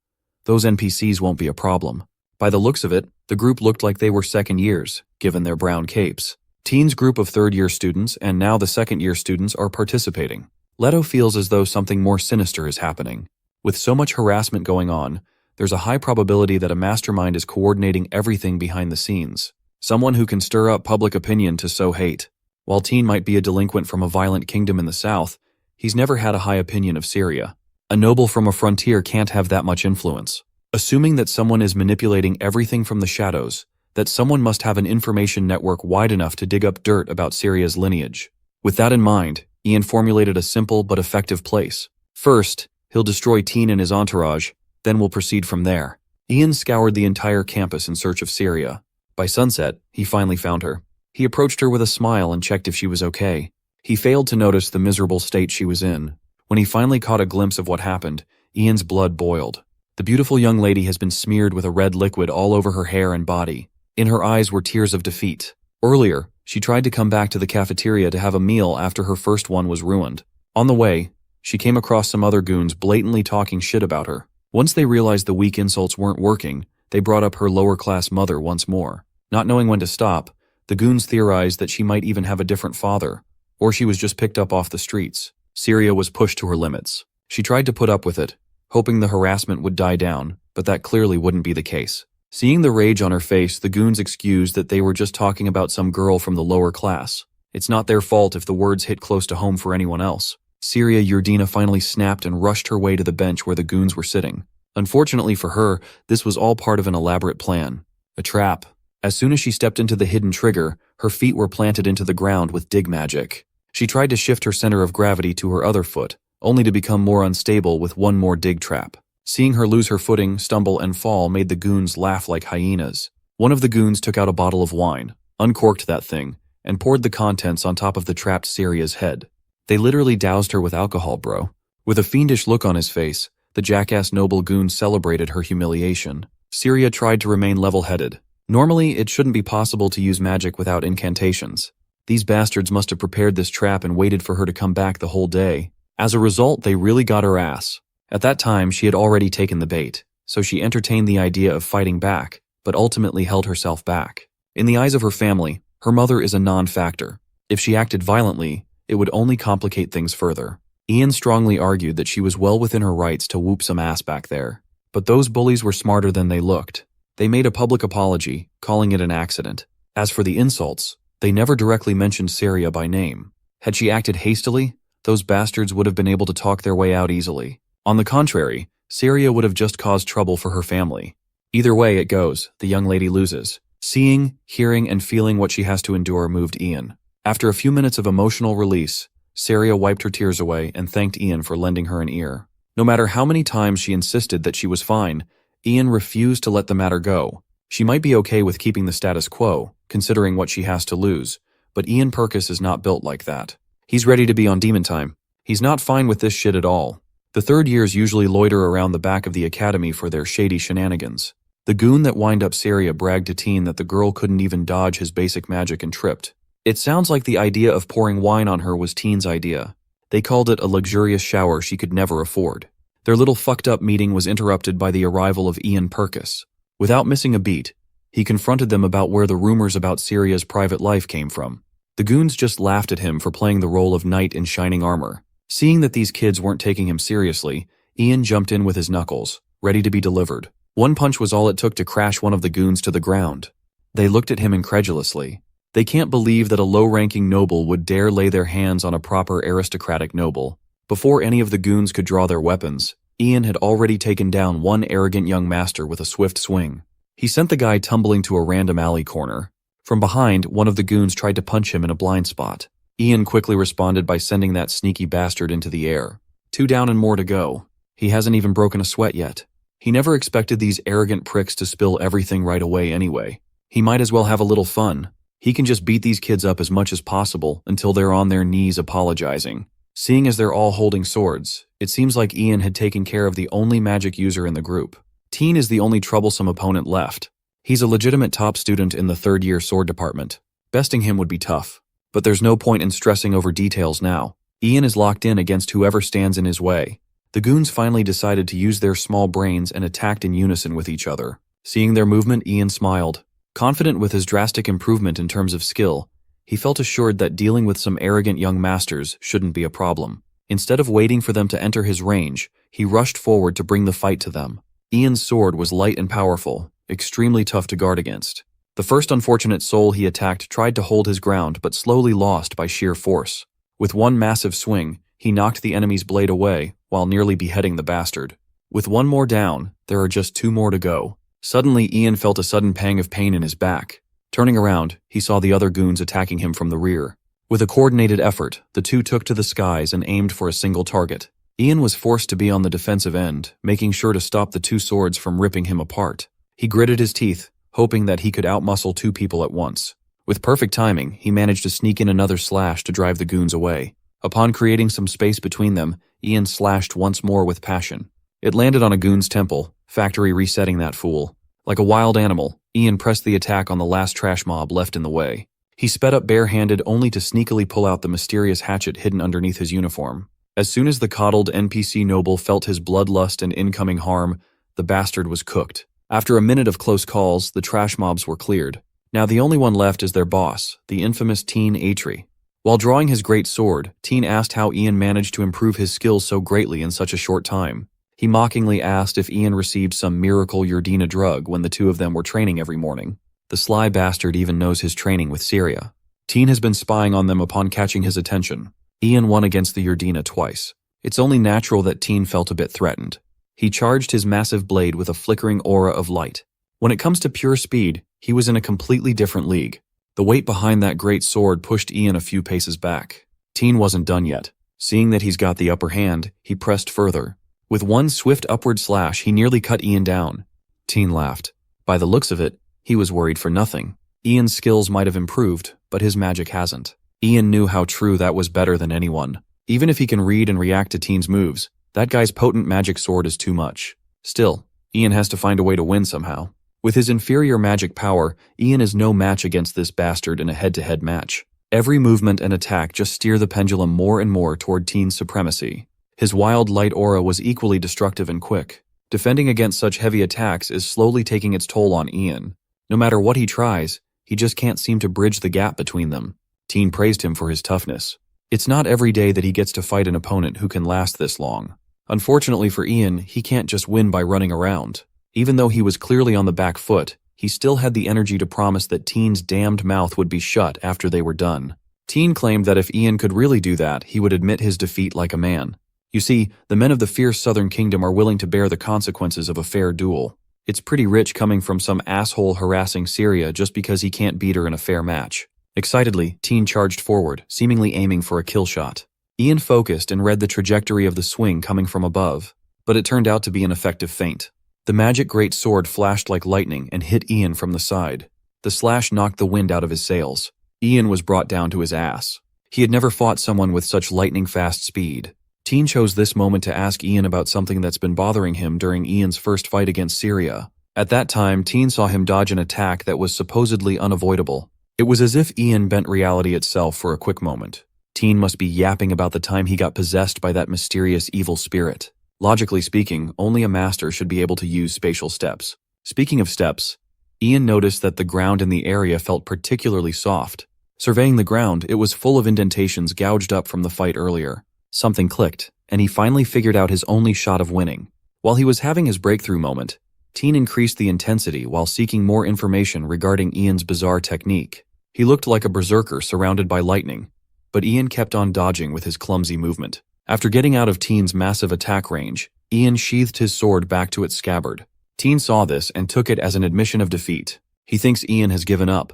Those NPCs won't be a problem. By the looks of it, the group looked like they were second years, given their brown capes. Teen's group of third-year students and now the second-year students are participating. Leto feels as though something more sinister is happening. With so much harassment going on, there's a high probability that a mastermind is coordinating everything behind the scenes. Someone who can stir up public opinion to sow hate. While Teen might be a delinquent from a violent kingdom in the south, he's never had a high opinion of Syria. A noble from a frontier can't have that much influence. Assuming that someone is manipulating everything from the shadows, that someone must have an information network wide enough to dig up dirt about Syria's lineage. With that in mind, Ian formulated a simple but effective place. First, he'll destroy Teen and his entourage, then we'll proceed from there. Ian scoured the entire campus in search of Syria. By sunset, he finally found her. He approached her with a smile and checked if she was okay. He failed to notice the miserable state she was in. When he finally caught a glimpse of what happened, Ian's blood boiled. The beautiful young lady has been smeared with a red liquid all over her hair and body. In her eyes were tears of defeat. Earlier, she tried to come back to the cafeteria to have a meal after her first one was ruined. On the way, she came across some other goons blatantly talking shit about her. Once they realized the weak insults weren't working, they brought up her lower-class mother once more. Not knowing when to stop, the goons theorized that she might even have a different father, or she was just picked up off the streets. Syria was pushed to her limits. She tried to put up with it, hoping the harassment would die down, but that clearly wouldn't be the case. Seeing the rage on her face, the goons excused that they were just talking about some girl from the lower class. It's not their fault if the words hit close to home for anyone else. Syria Yurdina finally snapped and rushed her way to the bench where the goons were sitting. Unfortunately for her, this was all part of an elaborate plan. A trap. As soon as she stepped into the hidden trigger, her feet were planted into the ground with dig magic. She tried to shift her center of gravity to her other foot, only to become more unstable with one more dig trap. Seeing her lose her footing, stumble, and fall made the goons laugh like hyenas. One of the goons took out a bottle of wine, uncorked that thing, and poured the contents on top of the trapped Syria's head. They literally doused her with alcohol, bro. With a fiendish look on his face, the jackass noble goon celebrated her humiliation. Syria tried to remain level-headed. Normally, it shouldn't be possible to use magic without incantations. These bastards must have prepared this trap and waited for her to come back the whole day. As a result, they really got her ass. At that time, she had already taken the bait, so she entertained the idea of fighting back, but ultimately held herself back. In the eyes of her family, her mother is a non-factor. If she acted violently, it would only complicate things further. Ian strongly argued that she was well within her rights to whoop some ass back there. But those bullies were smarter than they looked. They made a public apology, calling it an accident. As for the insults, they never directly mentioned Syria by name. Had she acted hastily, those bastards would have been able to talk their way out easily. On the contrary, Syria would have just caused trouble for her family. Either way it goes, the young lady loses. Seeing, hearing, and feeling what she has to endure moved Ian. After a few minutes of emotional release, Syria wiped her tears away and thanked Ian for lending her an ear. No matter how many times she insisted that she was fine, Ian refused to let the matter go. She might be okay with keeping the status quo, considering what she has to lose, but Ian Purkis is not built like that. He's ready to be on demon time. He's not fine with this shit at all. The third years usually loiter around the back of the academy for their shady shenanigans. The goon that wind up Syria bragged to Teen that the girl couldn't even dodge his basic magic and tripped. It sounds like the idea of pouring wine on her was Teen's idea. They called it a luxurious shower she could never afford. Their little fucked up meeting was interrupted by the arrival of Ian Purkis. Without missing a beat, he confronted them about where the rumors about Syria's private life came from. The goons just laughed at him for playing the role of knight in shining armor. Seeing that these kids weren't taking him seriously, Ian jumped in with his knuckles, ready to be delivered. One punch was all it took to crash one of the goons to the ground. They looked at him incredulously. They can't believe that a low-ranking noble would dare lay their hands on a proper aristocratic noble. Before any of the goons could draw their weapons, Ian had already taken down one arrogant young master with a swift swing. He sent the guy tumbling to a random alley corner. From behind, one of the goons tried to punch him in a blind spot. Ian quickly responded by sending that sneaky bastard into the air. 2 down and more to go. He hasn't even broken a sweat yet. He never expected these arrogant pricks to spill everything right away anyway. He might as well have a little fun. He can just beat these kids up as much as possible until they're on their knees apologizing. Seeing as they're all holding swords, it seems like Ian had taken care of the only magic user in the group. Teen is the only troublesome opponent left. He's a legitimate top student in the third-year sword department. Besting him would be tough. But there's no point in stressing over details now. Ian is locked in against whoever stands in his way. The goons finally decided to use their small brains and attacked in unison with each other. Seeing their movement, Ian smiled. Confident with his drastic improvement in terms of skill, he felt assured that dealing with some arrogant young masters shouldn't be a problem. Instead of waiting for them to enter his range, he rushed forward to bring the fight to them. Ian's sword was light and powerful, extremely tough to guard against. The first unfortunate soul he attacked tried to hold his ground but slowly lost by sheer force. With one massive swing, he knocked the enemy's blade away while nearly beheading the bastard. With one more down, there are just 2 more to go. Suddenly, Ian felt a sudden pang of pain in his back. Turning around, he saw the other goons attacking him from the rear. With a coordinated effort, the two took to the skies and aimed for a single target. Ian was forced to be on the defensive end, making sure to stop the 2 swords from ripping him apart. He gritted his teeth, hoping that he could outmuscle 2 people at once. With perfect timing, he managed to sneak in another slash to drive the goons away. Upon creating some space between them, Ian slashed once more with passion. It landed on a goon's temple, factory resetting that fool. Like a wild animal, Ian pressed the attack on the last trash mob left in the way. He sped up barehanded only to sneakily pull out the mysterious hatchet hidden underneath his uniform. As soon as the coddled NPC noble felt his bloodlust and incoming harm, the bastard was cooked. After a minute of close calls, the trash mobs were cleared. Now the only one left is their boss, the infamous Teen Atri. While drawing his great sword, Teen asked how Ian managed to improve his skills so greatly in such a short time. He mockingly asked if Ian received some miracle Yurdina drug when the 2 of them were training every morning. The sly bastard even knows his training with Syria. Teen has been spying on them upon catching his attention. Ian won against the Yurdina twice. It's only natural that Teen felt a bit threatened. He charged his massive blade with a flickering aura of light. When it comes to pure speed, he was in a completely different league. The weight behind that great sword pushed Ian a few paces back. Teen wasn't done yet. Seeing that he's got the upper hand, he pressed further. With one swift upward slash, he nearly cut Ian down. Teen laughed. By the looks of it, he was worried for nothing. Ian's skills might have improved, but his magic hasn't. Ian knew how true that was better than anyone. Even if he can read and react to Teen's moves, that guy's potent magic sword is too much. Still, Ian has to find a way to win somehow. With his inferior magic power, Ian is no match against this bastard in a head-to-head match. Every movement and attack just steer the pendulum more and more toward Teen's supremacy. His wild light aura was equally destructive and quick. Defending against such heavy attacks is slowly taking its toll on Ian. No matter what he tries, he just can't seem to bridge the gap between them. Teen praised him for his toughness. It's not every day that he gets to fight an opponent who can last this long. Unfortunately for Ian, he can't just win by running around. Even though he was clearly on the back foot, he still had the energy to promise that Teen's damned mouth would be shut after they were done. Teen claimed that if Ian could really do that, he would admit his defeat like a man. You see, the men of the fierce Southern Kingdom are willing to bear the consequences of a fair duel. It's pretty rich coming from some asshole harassing Syria just because he can't beat her in a fair match. Excitedly, Teen charged forward, seemingly aiming for a kill shot. Ian focused and read the trajectory of the swing coming from above, but it turned out to be an effective feint. The magic great sword flashed like lightning and hit Ian from the side. The slash knocked the wind out of his sails. Ian was brought down to his ass. He had never fought someone with such lightning-fast speed. Teen chose this moment to ask Ian about something that's been bothering him during Ian's first fight against Syria. At that time, Teen saw him dodge an attack that was supposedly unavoidable. It was as if Ian bent reality itself for a quick moment. Teen must be yapping about the time he got possessed by that mysterious evil spirit. Logically speaking, only a master should be able to use spatial steps. Speaking of steps, Ian noticed that the ground in the area felt particularly soft. Surveying the ground, it was full of indentations gouged up from the fight earlier. Something clicked, and he finally figured out his only shot of winning. While he was having his breakthrough moment, Teen increased the intensity while seeking more information regarding Ian's bizarre technique. He looked like a berserker surrounded by lightning, but Ian kept on dodging with his clumsy movement. After getting out of Teen's massive attack range, Ian sheathed his sword back to its scabbard. Teen saw this and took it as an admission of defeat. He thinks Ian has given up,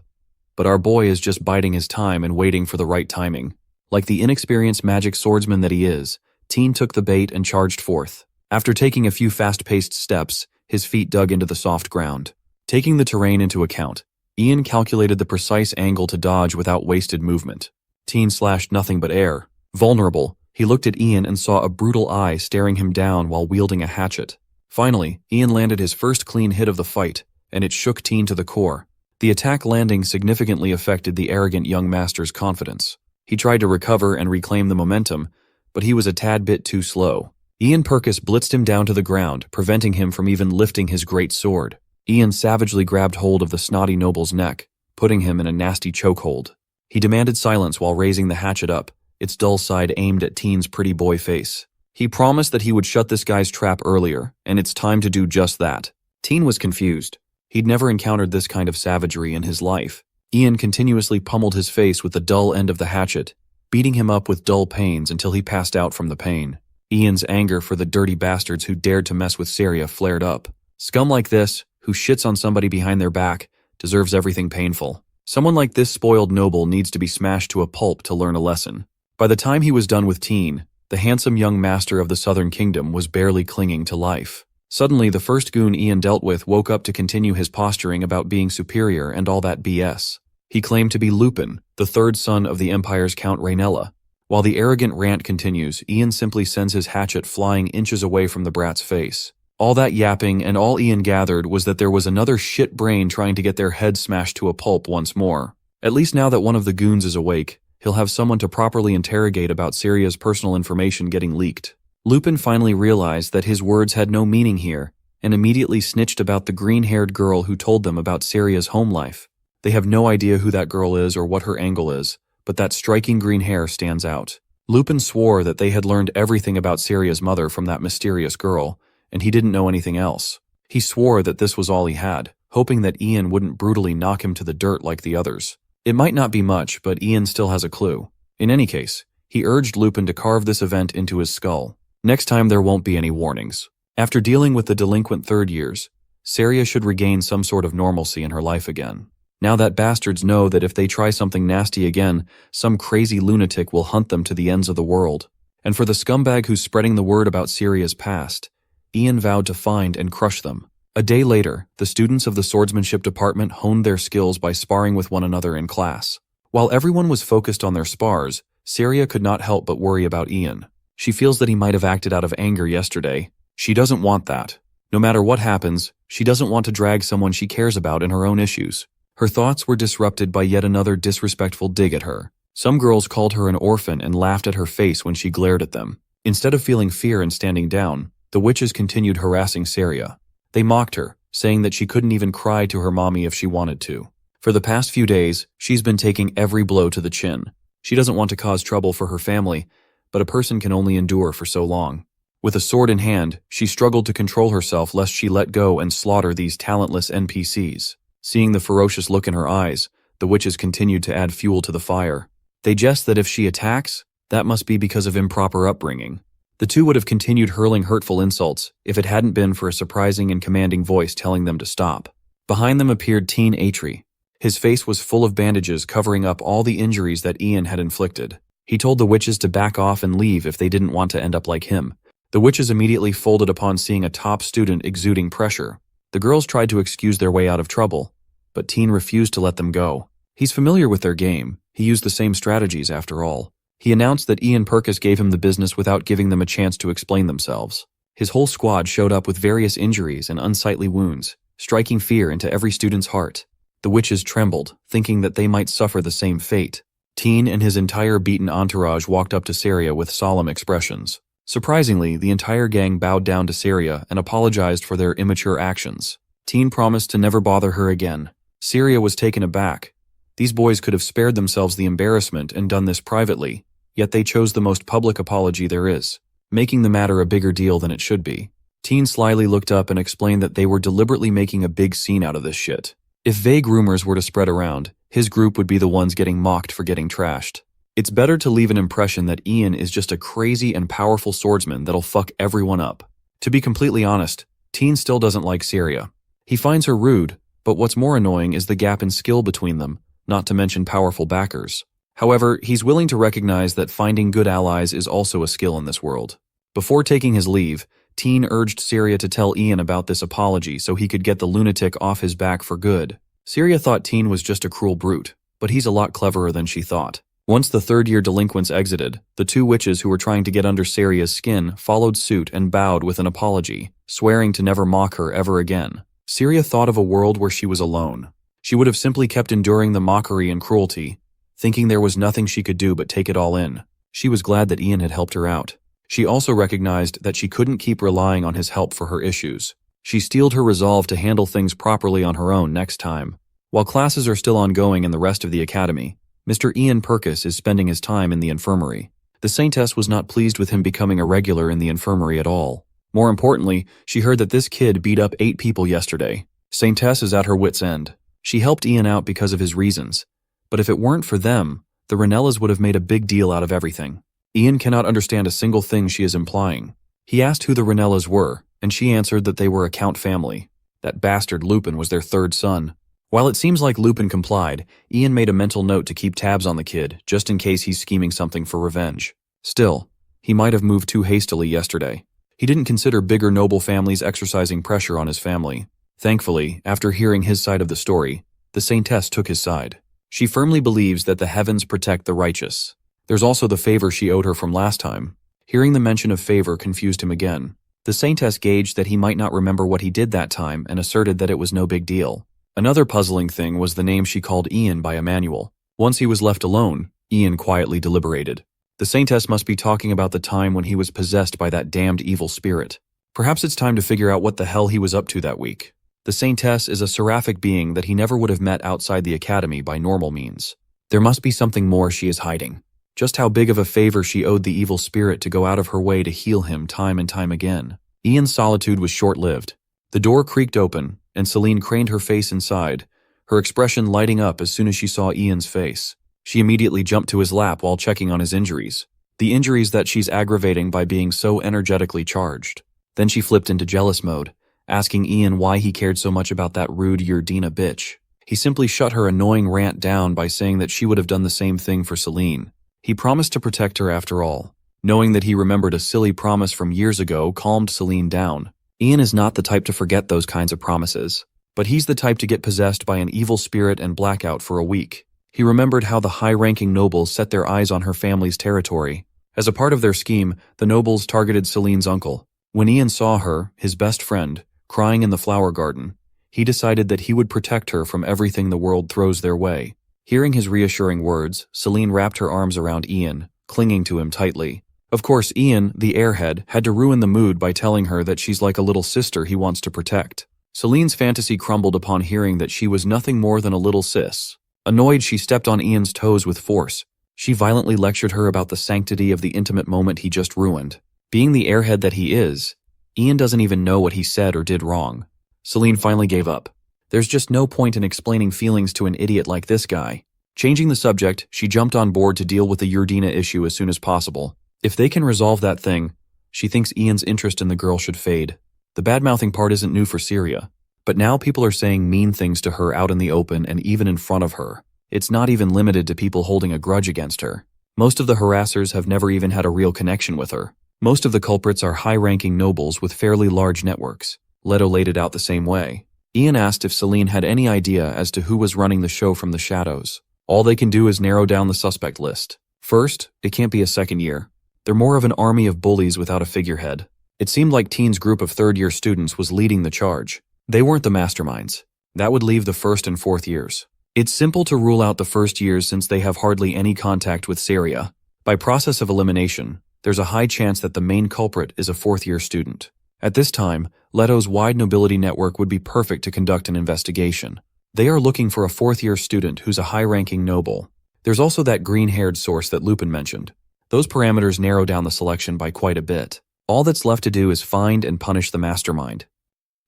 but our boy is just biding his time and waiting for the right timing. Like the inexperienced magic swordsman that he is, Teen took the bait and charged forth. After taking a few fast-paced steps, his feet dug into the soft ground. Taking the terrain into account, Ian calculated the precise angle to dodge without wasted movement. Teen slashed nothing but air. Vulnerable, he looked at Ian and saw a brutal eye staring him down while wielding a hatchet. Finally, Ian landed his first clean hit of the fight, and it shook Teen to the core. The attack landing significantly affected the arrogant young master's confidence. He tried to recover and reclaim the momentum, but he was a tad bit too slow. Ian Purkis blitzed him down to the ground, preventing him from even lifting his great sword. Ian savagely grabbed hold of the snotty noble's neck, putting him in a nasty chokehold. He demanded silence while raising the hatchet up, its dull side aimed at Teen's pretty boy face. He promised that he would shut this guy's trap earlier, and it's time to do just that. Teen was confused. He'd never encountered this kind of savagery in his life. Ian continuously pummeled his face with the dull end of the hatchet, beating him up with dull pains until he passed out from the pain. Ian's anger for the dirty bastards who dared to mess with Saria flared up. Scum like this, who shits on somebody behind their back, deserves everything painful. Someone like this spoiled noble needs to be smashed to a pulp to learn a lesson. By the time he was done with Teen, the handsome young master of the Southern Kingdom was barely clinging to life. Suddenly, the first goon Ian dealt with woke up to continue his posturing about being superior and all that BS. He claimed to be Lupin, the third son of the Empire's Count Rainella. While the arrogant rant continues, Ian simply sends his hatchet flying inches away from the brat's face. All that yapping and all Ian gathered was that there was another shit brain trying to get their head smashed to a pulp once more. At least now that one of the goons is awake, he'll have someone to properly interrogate about Saria's personal information getting leaked. Lupin finally realized that his words had no meaning here, and immediately snitched about the green-haired girl who told them about Saria's home life. They have no idea who that girl is or what her angle is, but that striking green hair stands out. Lupin swore that they had learned everything about Saria's mother from that mysterious girl, and he didn't know anything else. He swore that this was all he had, hoping that Ian wouldn't brutally knock him to the dirt like the others. It might not be much, but Ian still has a clue. In any case, he urged Lupin to carve this event into his skull. Next time there won't be any warnings. After dealing with the delinquent third years, Saria should regain some sort of normalcy in her life again. Now that bastards know that if they try something nasty again, some crazy lunatic will hunt them to the ends of the world. And for the scumbag who's spreading the word about Saria's past, Ian vowed to find and crush them. A day later, the students of the swordsmanship department honed their skills by sparring with one another in class. While everyone was focused on their spars, Saria could not help but worry about Ian. She feels that he might have acted out of anger yesterday. She doesn't want that. No matter what happens, she doesn't want to drag someone she cares about in her own issues. Her thoughts were disrupted by yet another disrespectful dig at her. Some girls called her an orphan and laughed at her face when she glared at them. Instead of feeling fear and standing down, the witches continued harassing Saria. They mocked her, saying that she couldn't even cry to her mommy if she wanted to. For the past few days, she's been taking every blow to the chin. She doesn't want to cause trouble for her family, but a person can only endure for so long. With a sword in hand, she struggled to control herself lest she let go and slaughter these talentless NPCs. Seeing the ferocious look in her eyes, the witches continued to add fuel to the fire. They jest that if she attacks, that must be because of improper upbringing. The two would have continued hurling hurtful insults if it hadn't been for a surprising and commanding voice telling them to stop. Behind them appeared Teen Atri. His face was full of bandages covering up all the injuries that Ian had inflicted. He told the witches to back off and leave if they didn't want to end up like him. The witches immediately folded upon seeing a top student exuding pressure. The girls tried to excuse their way out of trouble, but Teen refused to let them go. He's familiar with their game. He used the same strategies after all. He announced that Ian Purkis gave him the business without giving them a chance to explain themselves. His whole squad showed up with various injuries and unsightly wounds, striking fear into every student's heart. The witches trembled, thinking that they might suffer the same fate. Teen and his entire beaten entourage walked up to Saria with solemn expressions. Surprisingly, the entire gang bowed down to Saria and apologized for their immature actions. Teen promised to never bother her again. Saria was taken aback. These boys could have spared themselves the embarrassment and done this privately, yet they chose the most public apology there is, making the matter a bigger deal than it should be. Teen slyly looked up and explained that they were deliberately making a big scene out of this shit. If vague rumors were to spread around, his group would be the ones getting mocked for getting trashed. It's better to leave an impression that Ian is just a crazy and powerful swordsman that'll fuck everyone up. To be completely honest, Teen still doesn't like Saria. He finds her rude, but what's more annoying is the gap in skill between them, not to mention powerful backers. However, he's willing to recognize that finding good allies is also a skill in this world. Before taking his leave, Teen urged Saria to tell Ian about this apology so he could get the lunatic off his back for good. Saria thought Teen was just a cruel brute, but he's a lot cleverer than she thought. Once the third-year delinquents exited, the two witches who were trying to get under Seria's skin followed suit and bowed with an apology, swearing to never mock her ever again. Seria thought of a world where she was alone. She would have simply kept enduring the mockery and cruelty, thinking there was nothing she could do but take it all in. She was glad that Ian had helped her out. She also recognized that she couldn't keep relying on his help for her issues. She steeled her resolve to handle things properly on her own next time. While classes are still ongoing in the rest of the academy, Mr. Ian Purkis is spending his time in the infirmary. The Saintess was not pleased with him becoming a regular in the infirmary at all. More importantly, she heard that this kid beat up 8 people yesterday. Saintess is at her wit's end. She helped Ian out because of his reasons, but if it weren't for them, the Ranellas would have made a big deal out of everything. Ian cannot understand a single thing she is implying. He asked who the Ranellas were, and she answered that they were a Count family. That bastard Lupin was their third son. While it seems like Lupin complied, Ian made a mental note to keep tabs on the kid, just in case he's scheming something for revenge. Still, he might have moved too hastily yesterday. He didn't consider bigger noble families exercising pressure on his family. Thankfully, after hearing his side of the story, the Saintess took his side. She firmly believes that the heavens protect the righteous. There's also the favor she owed her from last time. Hearing the mention of favor confused him again. The Saintess gauged that he might not remember what he did that time and asserted that it was no big deal. Another puzzling thing was the name she called Ian by Emmanuel. Once he was left alone, Ian quietly deliberated. The Saintess must be talking about the time when he was possessed by that damned evil spirit. Perhaps it's time to figure out what the hell he was up to that week. The Saintess is a seraphic being that he never would have met outside the academy by normal means. There must be something more she is hiding. Just how big of a favor she owed the evil spirit to go out of her way to heal him time and time again. Ian's solitude was short-lived. The door creaked open, and Celine craned her face inside, her expression lighting up as soon as she saw Ian's face. She immediately jumped to his lap while checking on his injuries. The injuries that she's aggravating by being so energetically charged. Then she flipped into jealous mode, asking Ian why he cared so much about that rude Yurdina bitch. He simply shut her annoying rant down by saying that she would have done the same thing for Celine. He promised to protect her after all. Knowing that he remembered a silly promise from years ago calmed Celine down. Ian is not the type to forget those kinds of promises, but he's the type to get possessed by an evil spirit and blackout for a week. He remembered how the high-ranking nobles set their eyes on her family's territory. As a part of their scheme, the nobles targeted Celine's uncle. When Ian saw her, his best friend, crying in the flower garden, he decided that he would protect her from everything the world throws their way. Hearing his reassuring words, Celine wrapped her arms around Ian, clinging to him tightly. Of course, Ian, the airhead, had to ruin the mood by telling her that she's like a little sister he wants to protect. Celine's fantasy crumbled upon hearing that she was nothing more than a little sis. Annoyed, she stepped on Ian's toes with force. She violently lectured her about the sanctity of the intimate moment he just ruined. Being the airhead that he is, Ian doesn't even know what he said or did wrong. Celine finally gave up. There's just no point in explaining feelings to an idiot like this guy. Changing the subject, she jumped on board to deal with the Yurdina issue as soon as possible. If they can resolve that thing, she thinks Ian's interest in the girl should fade. The bad-mouthing part isn't new for Syria, but now people are saying mean things to her out in the open and even in front of her. It's not even limited to people holding a grudge against her. Most of the harassers have never even had a real connection with her. Most of the culprits are high-ranking nobles with fairly large networks. Leto laid it out the same way. Ian asked if Celine had any idea as to who was running the show from the shadows. All they can do is narrow down the suspect list. First, it can't be a second year. They're more of an army of bullies without a figurehead. It seemed like Teen's group of third-year students was leading the charge. They weren't the masterminds. That would leave the first and fourth years. It's simple to rule out the first years since they have hardly any contact with Syria. By process of elimination, there's a high chance that the main culprit is a fourth-year student. At this time, Leto's wide nobility network would be perfect to conduct an investigation. They are looking for a fourth-year student who's a high-ranking noble. There's also that green-haired source that Lupin mentioned. Those parameters narrow down the selection by quite a bit. All that's left to do is find and punish the mastermind.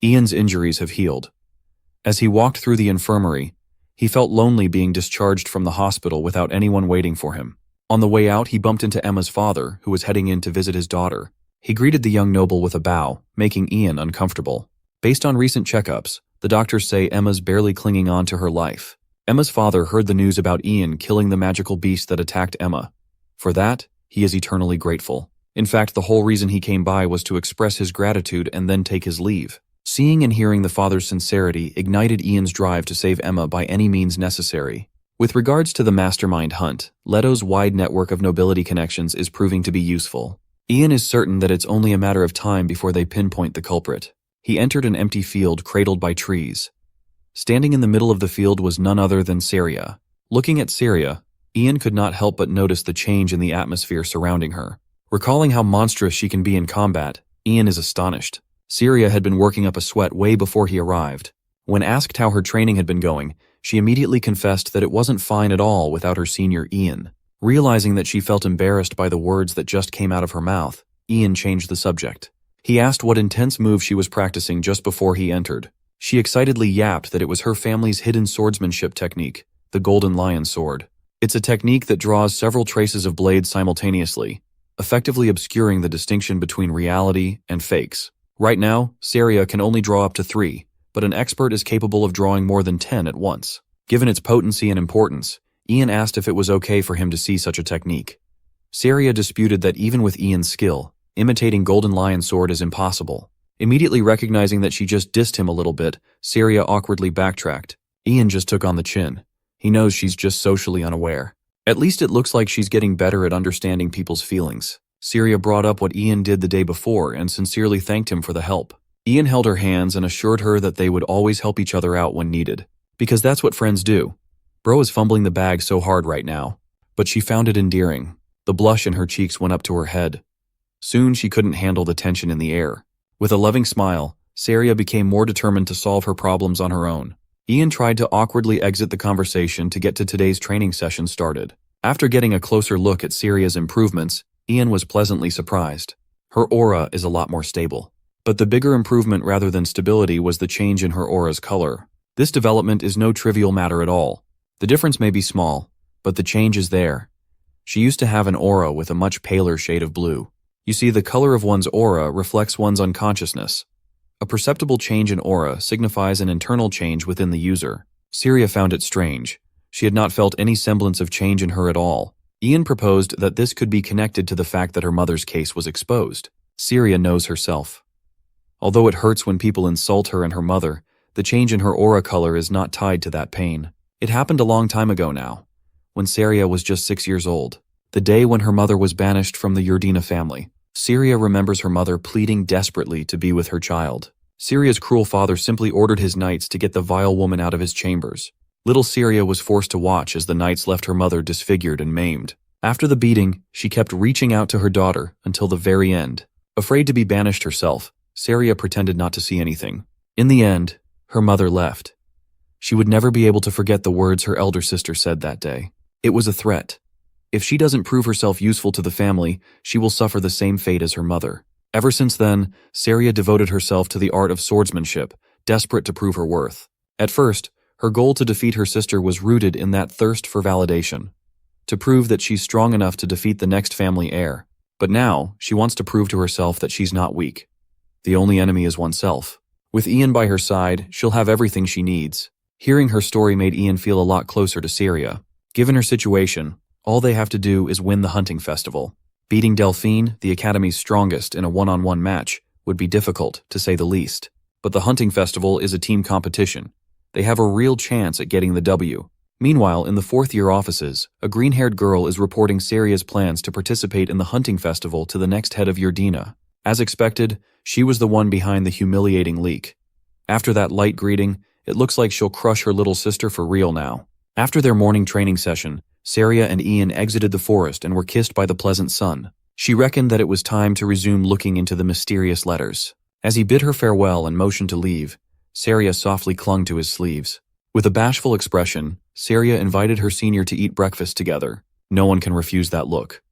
Ian's injuries have healed. As he walked through the infirmary, he felt lonely being discharged from the hospital without anyone waiting for him. On the way out, he bumped into Emma's father, who was heading in to visit his daughter. He greeted the young noble with a bow, making Ian uncomfortable. Based on recent checkups, the doctors say Emma's barely clinging on to her life. Emma's father heard the news about Ian killing the magical beast that attacked Emma. For that, he is eternally grateful. In fact, the whole reason he came by was to express his gratitude and then take his leave. Seeing and hearing the father's sincerity ignited Ian's drive to save Emma by any means necessary. With regards to the mastermind hunt, Leto's wide network of nobility connections is proving to be useful. Ian is certain that it's only a matter of time before they pinpoint the culprit. He entered an empty field cradled by trees. Standing in the middle of the field was none other than Saria. Looking at Saria, Ian could not help but notice the change in the atmosphere surrounding her. Recalling how monstrous she can be in combat, Ian is astonished. Saria had been working up a sweat way before he arrived. When asked how her training had been going, she immediately confessed that it wasn't fine at all without her senior Ian. Realizing that she felt embarrassed by the words that just came out of her mouth, Ian changed the subject. He asked what intense move she was practicing just before he entered. She excitedly yapped that it was her family's hidden swordsmanship technique, the Golden Lion Sword. It's a technique that draws several traces of blades simultaneously, effectively obscuring the distinction between reality and fakes. Right now, Saria can only draw up to 3, but an expert is capable of drawing more than 10 at once. Given its potency and importance, Ian asked if it was okay for him to see such a technique. Saria disputed that even with Ian's skill, imitating Golden Lion Sword is impossible. Immediately recognizing that she just dissed him a little bit, Saria awkwardly backtracked. Ian just took on the chin. He knows she's just socially unaware. At least it looks like she's getting better at understanding people's feelings. Saria brought up what Ian did the day before and sincerely thanked him for the help. Ian held her hands and assured her that they would always help each other out when needed. Because that's what friends do. Bro is fumbling the bag so hard right now. But she found it endearing. The blush in her cheeks went up to her head. Soon she couldn't handle the tension in the air. With a loving smile, Saria became more determined to solve her problems on her own. Ian tried to awkwardly exit the conversation to get to today's training session started. After getting a closer look at Saria's improvements, Ian was pleasantly surprised. Her aura is a lot more stable. But the bigger improvement rather than stability was the change in her aura's color. This development is no trivial matter at all. The difference may be small, but the change is there. She used to have an aura with a much paler shade of blue. You see, the color of one's aura reflects one's unconsciousness. A perceptible change in aura signifies an internal change within the user. Saria found it strange. She had not felt any semblance of change in her at all. Ian proposed that this could be connected to the fact that her mother's case was exposed. Saria knows herself. Although it hurts when people insult her and her mother, the change in her aura color is not tied to that pain. It happened a long time ago now, when Saria was just 6 years old, the day when her mother was banished from the Yurdina family. Saria remembers her mother pleading desperately to be with her child. Saria's cruel father simply ordered his knights to get the vile woman out of his chambers. Little Saria was forced to watch as the knights left her mother disfigured and maimed. After the beating, she kept reaching out to her daughter until the very end. Afraid to be banished herself, Saria pretended not to see anything. In the end, her mother left. She would never be able to forget the words her elder sister said that day. It was a threat. If she doesn't prove herself useful to the family, she will suffer the same fate as her mother. Ever since then, Saria devoted herself to the art of swordsmanship, desperate to prove her worth. At first, her goal to defeat her sister was rooted in that thirst for validation, to prove that she's strong enough to defeat the next family heir. But now, she wants to prove to herself that she's not weak. The only enemy is oneself. With Ian by her side, she'll have everything she needs. Hearing her story made Ian feel a lot closer to Saria. Given her situation, all they have to do is win the hunting festival. Beating Delphine, the Academy's strongest, in a one-on-one match would be difficult, to say the least. But the hunting festival is a team competition. They have a real chance at getting the W. Meanwhile, in the fourth-year offices, a green-haired girl is reporting Saria's plans to participate in the hunting festival to the next head of Yurdina. As expected, she was the one behind the humiliating leak. After that light greeting, it looks like she'll crush her little sister for real now. After their morning training session, Saria and Ian exited the forest and were kissed by the pleasant sun. She reckoned that it was time to resume looking into the mysterious letters. As he bid her farewell and motioned to leave, Saria softly clung to his sleeves. With a bashful expression, Saria invited her senior to eat breakfast together. No one can refuse that look.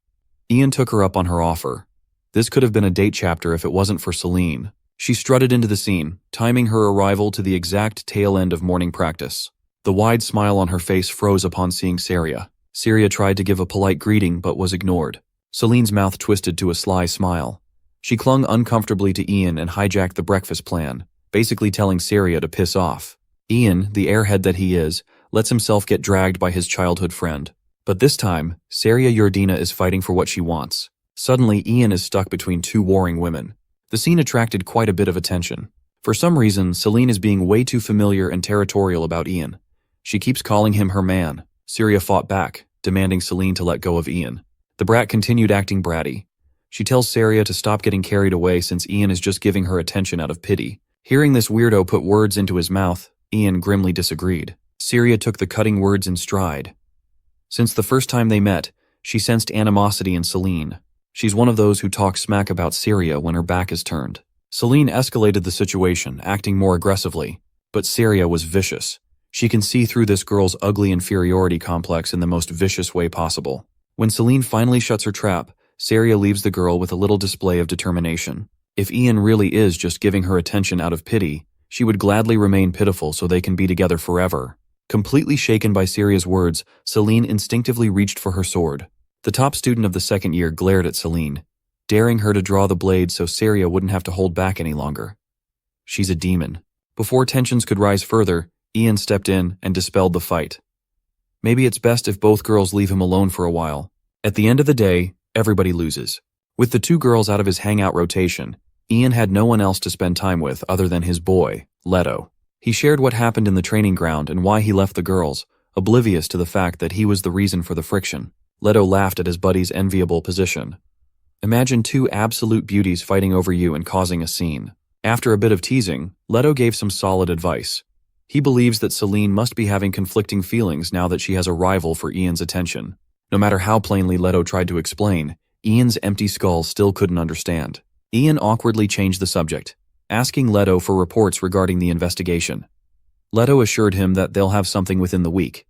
Ian took her up on her offer. This could have been a date chapter if it wasn't for Celine. She strutted into the scene, timing her arrival to the exact tail end of morning practice. The wide smile on her face froze upon seeing Saria. Saria tried to give a polite greeting but was ignored. Celine's mouth twisted to a sly smile. She clung uncomfortably to Ian and hijacked the breakfast plan, basically telling Saria to piss off. Ian, the airhead that he is, lets himself get dragged by his childhood friend. But this time, Saria Yurdina is fighting for what she wants. Suddenly, Ian is stuck between two warring women. The scene attracted quite a bit of attention. For some reason, Celine is being way too familiar and territorial about Ian. She keeps calling him her man. Syria fought back, demanding Celine to let go of Ian. The brat continued acting bratty. She tells Syria to stop getting carried away since Ian is just giving her attention out of pity. Hearing this weirdo put words into his mouth, Ian grimly disagreed. Syria took the cutting words in stride. Since the first time they met, she sensed animosity in Celine. She's one of those who talk smack about Syria when her back is turned. Celine escalated the situation, acting more aggressively, but Syria was vicious. She can see through this girl's ugly inferiority complex in the most vicious way possible. When Celine finally shuts her trap, Syria leaves the girl with a little display of determination. If Ian really is just giving her attention out of pity, she would gladly remain pitiful so they can be together forever. Completely shaken by Syria's words, Celine instinctively reached for her sword. The top student of the second year glared at Celine, daring her to draw the blade so Syria wouldn't have to hold back any longer. She's a demon. Before tensions could rise further, Ian stepped in and dispelled the fight. Maybe it's best if both girls leave him alone for a while. At the end of the day, everybody loses. With the two girls out of his hangout rotation, Ian had no one else to spend time with other than his boy, Leto. He shared what happened in the training ground and why he left the girls, oblivious to the fact that he was the reason for the friction. Leto laughed at his buddy's enviable position. Imagine two absolute beauties fighting over you and causing a scene. After a bit of teasing, Leto gave some solid advice. He believes that Celine must be having conflicting feelings now that she has a rival for Ian's attention. No matter how plainly Leto tried to explain, Ian's empty skull still couldn't understand. Ian awkwardly changed the subject, asking Leto for reports regarding the investigation. Leto assured him that they'll have something within the week.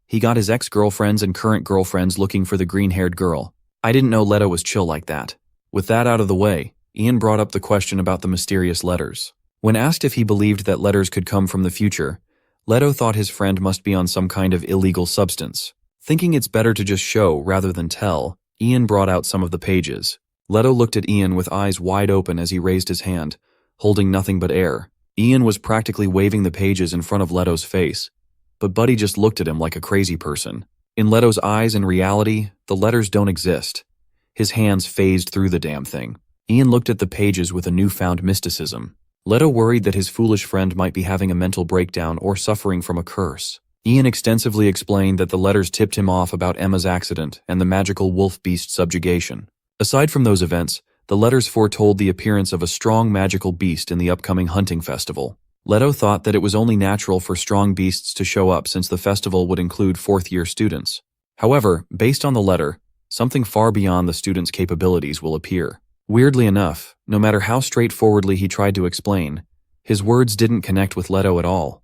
He got his ex-girlfriends and current girlfriends looking for the green-haired girl. I didn't know Leto was chill like that. With that out of the way, Ian brought up the question about the mysterious letters. When asked if he believed that letters could come from the future, Leto thought his friend must be on some kind of illegal substance. Thinking it's better to just show rather than tell, Ian brought out some of the pages. Leto looked at Ian with eyes wide open as he raised his hand, holding nothing but air. Ian was practically waving the pages in front of Leto's face, but Buddy just looked at him like a crazy person. In Leto's eyes and reality, the letters don't exist. His hands phased through the damn thing. Ian looked at the pages with a newfound mysticism. Leto worried that his foolish friend might be having a mental breakdown or suffering from a curse. Ian extensively explained that the letters tipped him off about Emma's accident and the magical wolf beast subjugation. Aside from those events, the letters foretold the appearance of a strong magical beast in the upcoming hunting festival. Leto thought that it was only natural for strong beasts to show up since the festival would include fourth-year students. However, based on the letter, something far beyond the students' capabilities will appear. Weirdly enough, no matter how straightforwardly he tried to explain, his words didn't connect with Leto at all.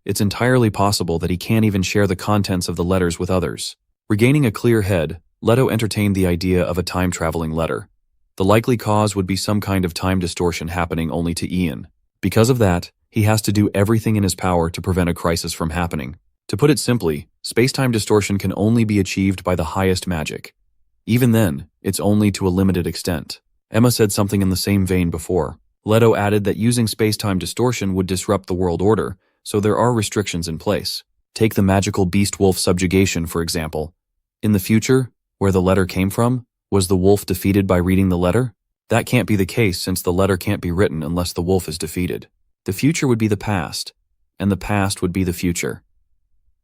It's entirely possible that he can't even share the contents of the letters with others. Regaining a clear head, Leto entertained the idea of a time-traveling letter. The likely cause would be some kind of time distortion happening only to Ian. Because of that, he has to do everything in his power to prevent a crisis from happening. To put it simply, space-time distortion can only be achieved by the highest magic. Even then, it's only to a limited extent. Emma said something in the same vein before. Leto added that using space-time distortion would disrupt the world order, so there are restrictions in place. Take the magical beast-wolf subjugation, for example. In the future, where the letter came from, was the wolf defeated by reading the letter? That can't be the case since the letter can't be written unless the wolf is defeated. The future would be the past, and the past would be the future.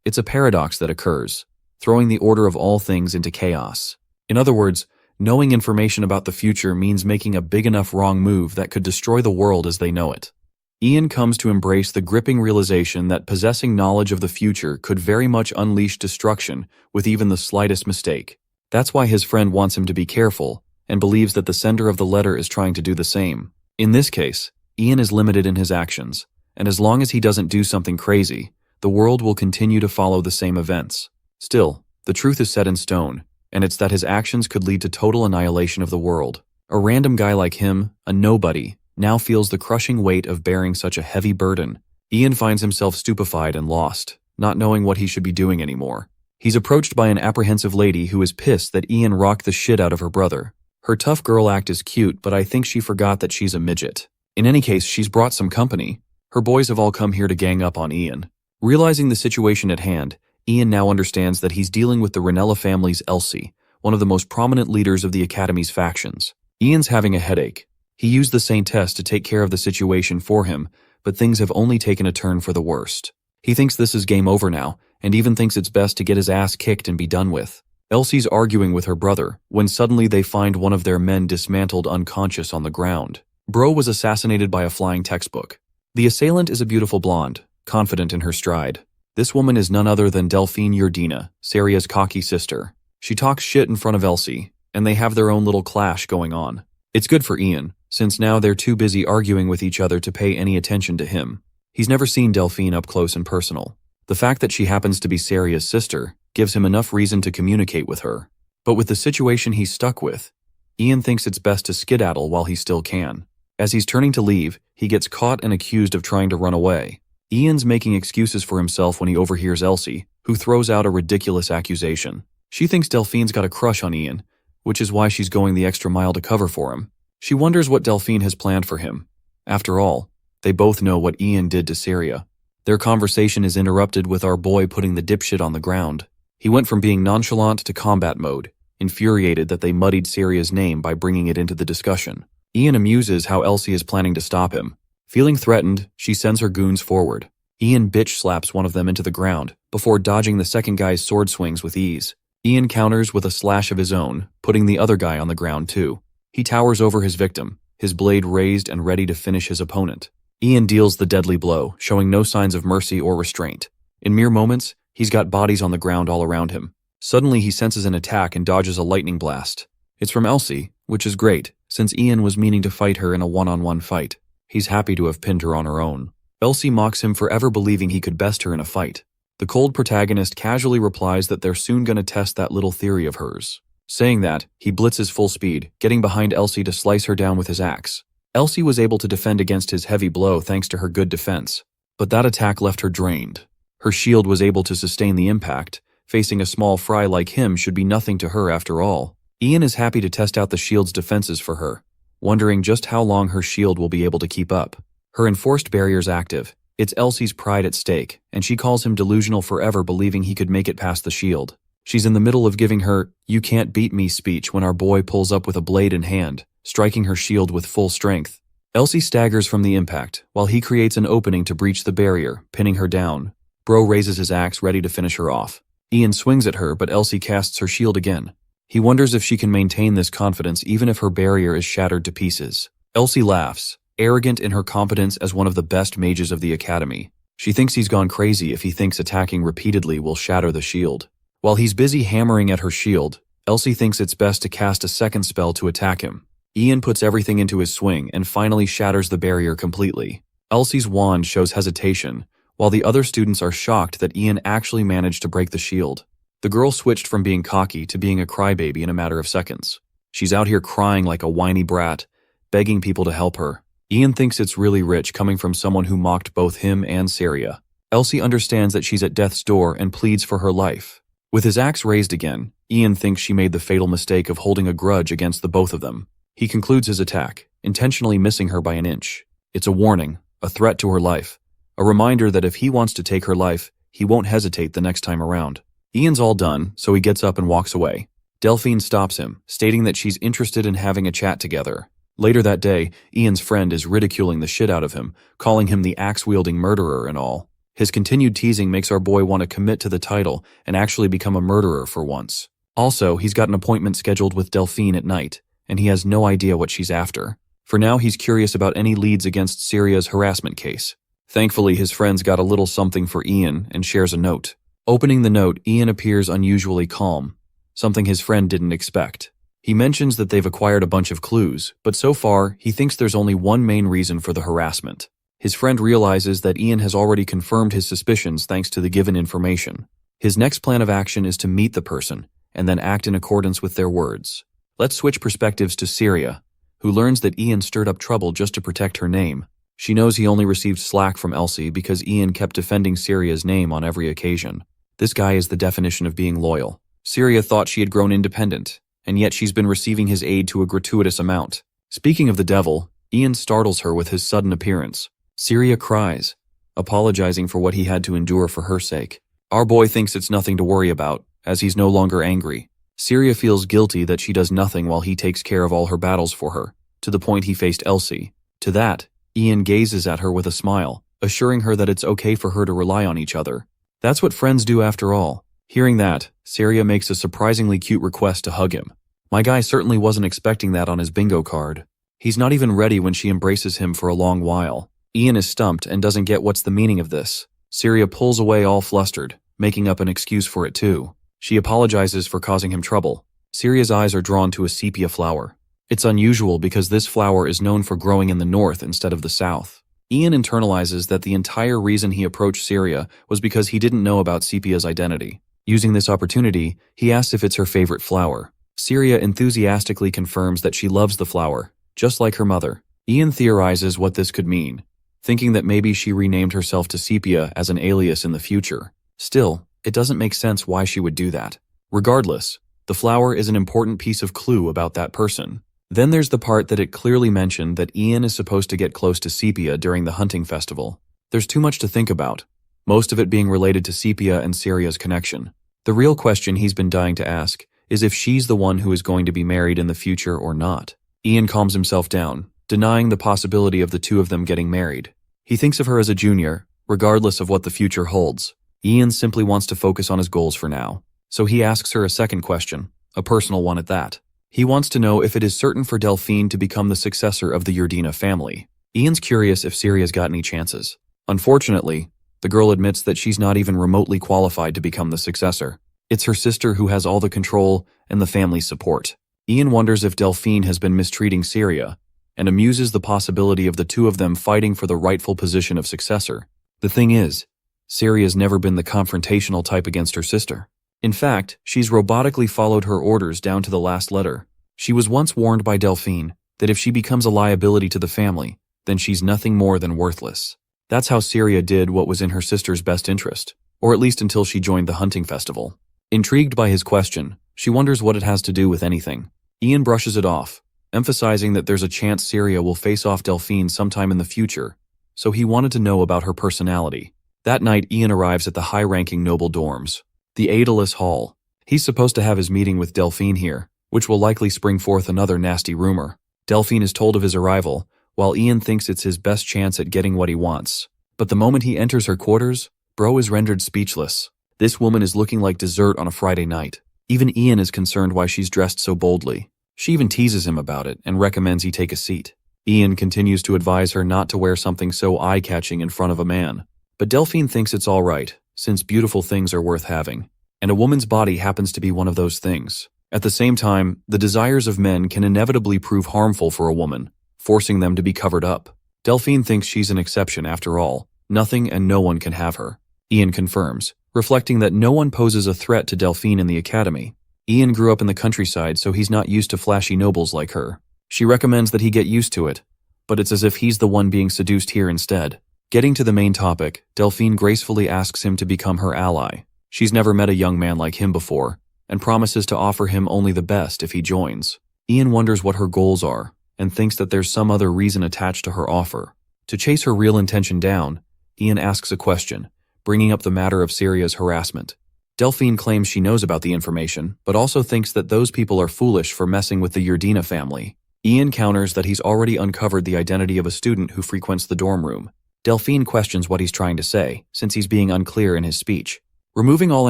It's a paradox that occurs, throwing the order of all things into chaos. In other words, knowing information about the future means making a big enough wrong move that could destroy the world as they know it. Ian comes to embrace the gripping realization that possessing knowledge of the future could very much unleash destruction with even the slightest mistake. That's why his friend wants him to be careful, and believes that the sender of the letter is trying to do the same. In this case, Ian is limited in his actions, and as long as he doesn't do something crazy, the world will continue to follow the same events. Still, the truth is set in stone, and it's that his actions could lead to total annihilation of the world. A random guy like him, a nobody, now feels the crushing weight of bearing such a heavy burden. Ian finds himself stupefied and lost, not knowing what he should be doing anymore. He's approached by an apprehensive lady who is pissed that Ian rocked the shit out of her brother. Her tough girl act is cute, but I think she forgot that she's a midget. In any case, she's brought some company. Her boys have all come here to gang up on Ian. Realizing the situation at hand, Ian now understands that he's dealing with the Ranella family's Elsie, one of the most prominent leaders of the Academy's factions. Ian's having a headache. He used the Saint Test to take care of the situation for him, but things have only taken a turn for the worst. He thinks this is game over now, and even thinks it's best to get his ass kicked and be done with. Elsie's arguing with her brother, when suddenly they find one of their men dismantled unconscious on the ground. Bro was assassinated by a flying textbook. The assailant is a beautiful blonde, confident in her stride. This woman is none other than Delphine Yurdina, Saria's cocky sister. She talks shit in front of Elsie, and they have their own little clash going on. It's good for Ian, since now they're too busy arguing with each other to pay any attention to him. He's never seen Delphine up close and personal. The fact that she happens to be Saria's sister gives him enough reason to communicate with her. But with the situation he's stuck with, Ian thinks it's best to skedaddle while he still can. As he's turning to leave, he gets caught and accused of trying to run away. Ian's making excuses for himself when he overhears Elsie, who throws out a ridiculous accusation. She thinks Delphine's got a crush on Ian, which is why she's going the extra mile to cover for him. She wonders what Delphine has planned for him. After all, they both know what Ian did to Saria. Their conversation is interrupted with our boy putting the dipshit on the ground. He went from being nonchalant to combat mode, infuriated that they muddied Saria's name by bringing it into the discussion. Ian amuses how Elsie is planning to stop him. Feeling threatened, she sends her goons forward. Ian bitch slaps one of them into the ground, before dodging the second guy's sword swings with ease. Ian counters with a slash of his own, putting the other guy on the ground too. He towers over his victim, his blade raised and ready to finish his opponent. Ian deals the deadly blow, showing no signs of mercy or restraint. In mere moments, he's got bodies on the ground all around him. Suddenly he senses an attack and dodges a lightning blast. It's from Elsie, which is great, since Ian was meaning to fight her in a one-on-one fight. He's happy to have pinned her on her own. Elsie mocks him for ever believing he could best her in a fight. The cold protagonist casually replies that they're soon gonna test that little theory of hers. Saying that, he blitzes full speed, getting behind Elsie to slice her down with his axe. Elsie was able to defend against his heavy blow thanks to her good defense, but that attack left her drained. Her shield was able to sustain the impact. Facing a small fry like him should be nothing to her after all. Ian is happy to test out the shield's defenses for her, wondering just how long her shield will be able to keep up. Her enforced barrier's active. It's Elsie's pride at stake, and she calls him delusional forever believing he could make it past the shield. She's in the middle of giving her "you can't beat me" speech when our boy pulls up with a blade in hand, striking her shield with full strength. Elsie staggers from the impact, while he creates an opening to breach the barrier, pinning her down. Bro raises his axe ready to finish her off. Ian swings at her, but Elsie casts her shield again. He wonders if she can maintain this confidence even if her barrier is shattered to pieces. Elsie laughs, arrogant in her competence as one of the best mages of the academy. She thinks he's gone crazy if he thinks attacking repeatedly will shatter the shield. While he's busy hammering at her shield, Elsie thinks it's best to cast a second spell to attack him. Ian puts everything into his swing and finally shatters the barrier completely. Elsie's wand shows hesitation, while the other students are shocked that Ian actually managed to break the shield. The girl switched from being cocky to being a crybaby in a matter of seconds. She's out here crying like a whiny brat, begging people to help her. Ian thinks it's really rich coming from someone who mocked both him and Saria. Elsie understands that she's at death's door and pleads for her life. With his axe raised again, Ian thinks she made the fatal mistake of holding a grudge against the both of them. He concludes his attack, intentionally missing her by an inch. It's a warning, a threat to her life, a reminder that if he wants to take her life, he won't hesitate the next time around. Ian's all done, so he gets up and walks away. Delphine stops him, stating that she's interested in having a chat together. Later that day, Ian's friend is ridiculing the shit out of him, calling him the axe-wielding murderer and all. His continued teasing makes our boy want to commit to the title and actually become a murderer for once. Also, he's got an appointment scheduled with Delphine at night, and he has no idea what she's after. For now, he's curious about any leads against Saria's harassment case. Thankfully, his friend's got a little something for Ian and shares a note. Opening the note, Ian appears unusually calm, something his friend didn't expect. He mentions that they've acquired a bunch of clues, but so far, he thinks there's only one main reason for the harassment. His friend realizes that Ian has already confirmed his suspicions thanks to the given information. His next plan of action is to meet the person, and then act in accordance with their words. Let's switch perspectives to Saria, who learns that Ian stirred up trouble just to protect her name. She knows he only received slack from Elsie because Ian kept defending Saria's name on every occasion. This guy is the definition of being loyal. Saria thought she had grown independent, and yet she's been receiving his aid to a gratuitous amount. Speaking of the devil, Ian startles her with his sudden appearance. Saria cries, apologizing for what he had to endure for her sake. Our boy thinks it's nothing to worry about, as he's no longer angry. Saria feels guilty that she does nothing while he takes care of all her battles for her, to the point he faced Elsie. To that, Ian gazes at her with a smile, assuring her that it's okay for her to rely on each other. That's what friends do after all. Hearing that, Syria makes a surprisingly cute request to hug him. My guy certainly wasn't expecting that on his bingo card. He's not even ready when she embraces him for a long while. Ian is stumped and doesn't get what's the meaning of this. Syria pulls away all flustered, making up an excuse for it too. She apologizes for causing him trouble. Syria's eyes are drawn to a sepia flower. It's unusual because this flower is known for growing in the north instead of the south. Ian internalizes that the entire reason he approached Syria was because he didn't know about sepia's identity. Using this opportunity, he asks if it's her favorite flower. Syria enthusiastically confirms that she loves the flower, just like her mother. Ian theorizes what this could mean, thinking that maybe she renamed herself to Sepia as an alias in the future. Still, it doesn't make sense why she would do that. Regardless, the flower is an important piece of clue about that person. Then there's the part that it clearly mentioned that Ian is supposed to get close to Sepia during the hunting festival. There's too much to think about, most of it being related to Sepia and Syria's connection. The real question he's been dying to ask is if she's the one who is going to be married in the future or not. Ian calms himself down, denying the possibility of the two of them getting married. He thinks of her as a junior, regardless of what the future holds. Ian simply wants to focus on his goals for now. So he asks her a second question, a personal one at that. He wants to know if it is certain for Delphine to become the successor of the Yardina family. Ian's curious if Syria's got any chances. Unfortunately, the girl admits that she's not even remotely qualified to become the successor. It's her sister who has all the control and the family's support. Ian wonders if Delphine has been mistreating Syria, and amuses the possibility of the two of them fighting for the rightful position of successor. The thing is, Syria's never been the confrontational type against her sister. In fact, she's robotically followed her orders down to the last letter. She was once warned by Delphine that if she becomes a liability to the family, then she's nothing more than worthless. That's how Syria did what was in her sister's best interest, or at least until she joined the hunting festival. Intrigued by his question, she wonders what it has to do with anything. Ian brushes it off, emphasizing that there's a chance Syria will face off Delphine sometime in the future, so he wanted to know about her personality. That night, Ian arrives at the high-ranking noble dorms, the Aeolus Hall. He's supposed to have his meeting with Delphine here, which will likely spring forth another nasty rumor. Delphine is told of his arrival, while Ian thinks it's his best chance at getting what he wants. But the moment he enters her quarters, Bro is rendered speechless. This woman is looking like dessert on a Friday night. Even Ian is concerned why she's dressed so boldly. She even teases him about it and recommends he take a seat. Ian continues to advise her not to wear something so eye-catching in front of a man. But Delphine thinks it's all right, since beautiful things are worth having. And a woman's body happens to be one of those things. At the same time, the desires of men can inevitably prove harmful for a woman, forcing them to be covered up. Delphine thinks she's an exception after all. Nothing and no one can have her. Ian confirms, reflecting that no one poses a threat to Delphine in the academy. Ian grew up in the countryside, so he's not used to flashy nobles like her. She recommends that he get used to it, but it's as if he's the one being seduced here instead. Getting to the main topic, Delphine gracefully asks him to become her ally. She's never met a young man like him before, and promises to offer him only the best if he joins. Ian wonders what her goals are, and thinks that there's some other reason attached to her offer. To chase her real intention down, Ian asks a question, bringing up the matter of Syria's harassment. Delphine claims she knows about the information, but also thinks that those people are foolish for messing with the Yardina family. Ian counters that he's already uncovered the identity of a student who frequents the dorm room. Delphine questions what he's trying to say, since he's being unclear in his speech. Removing all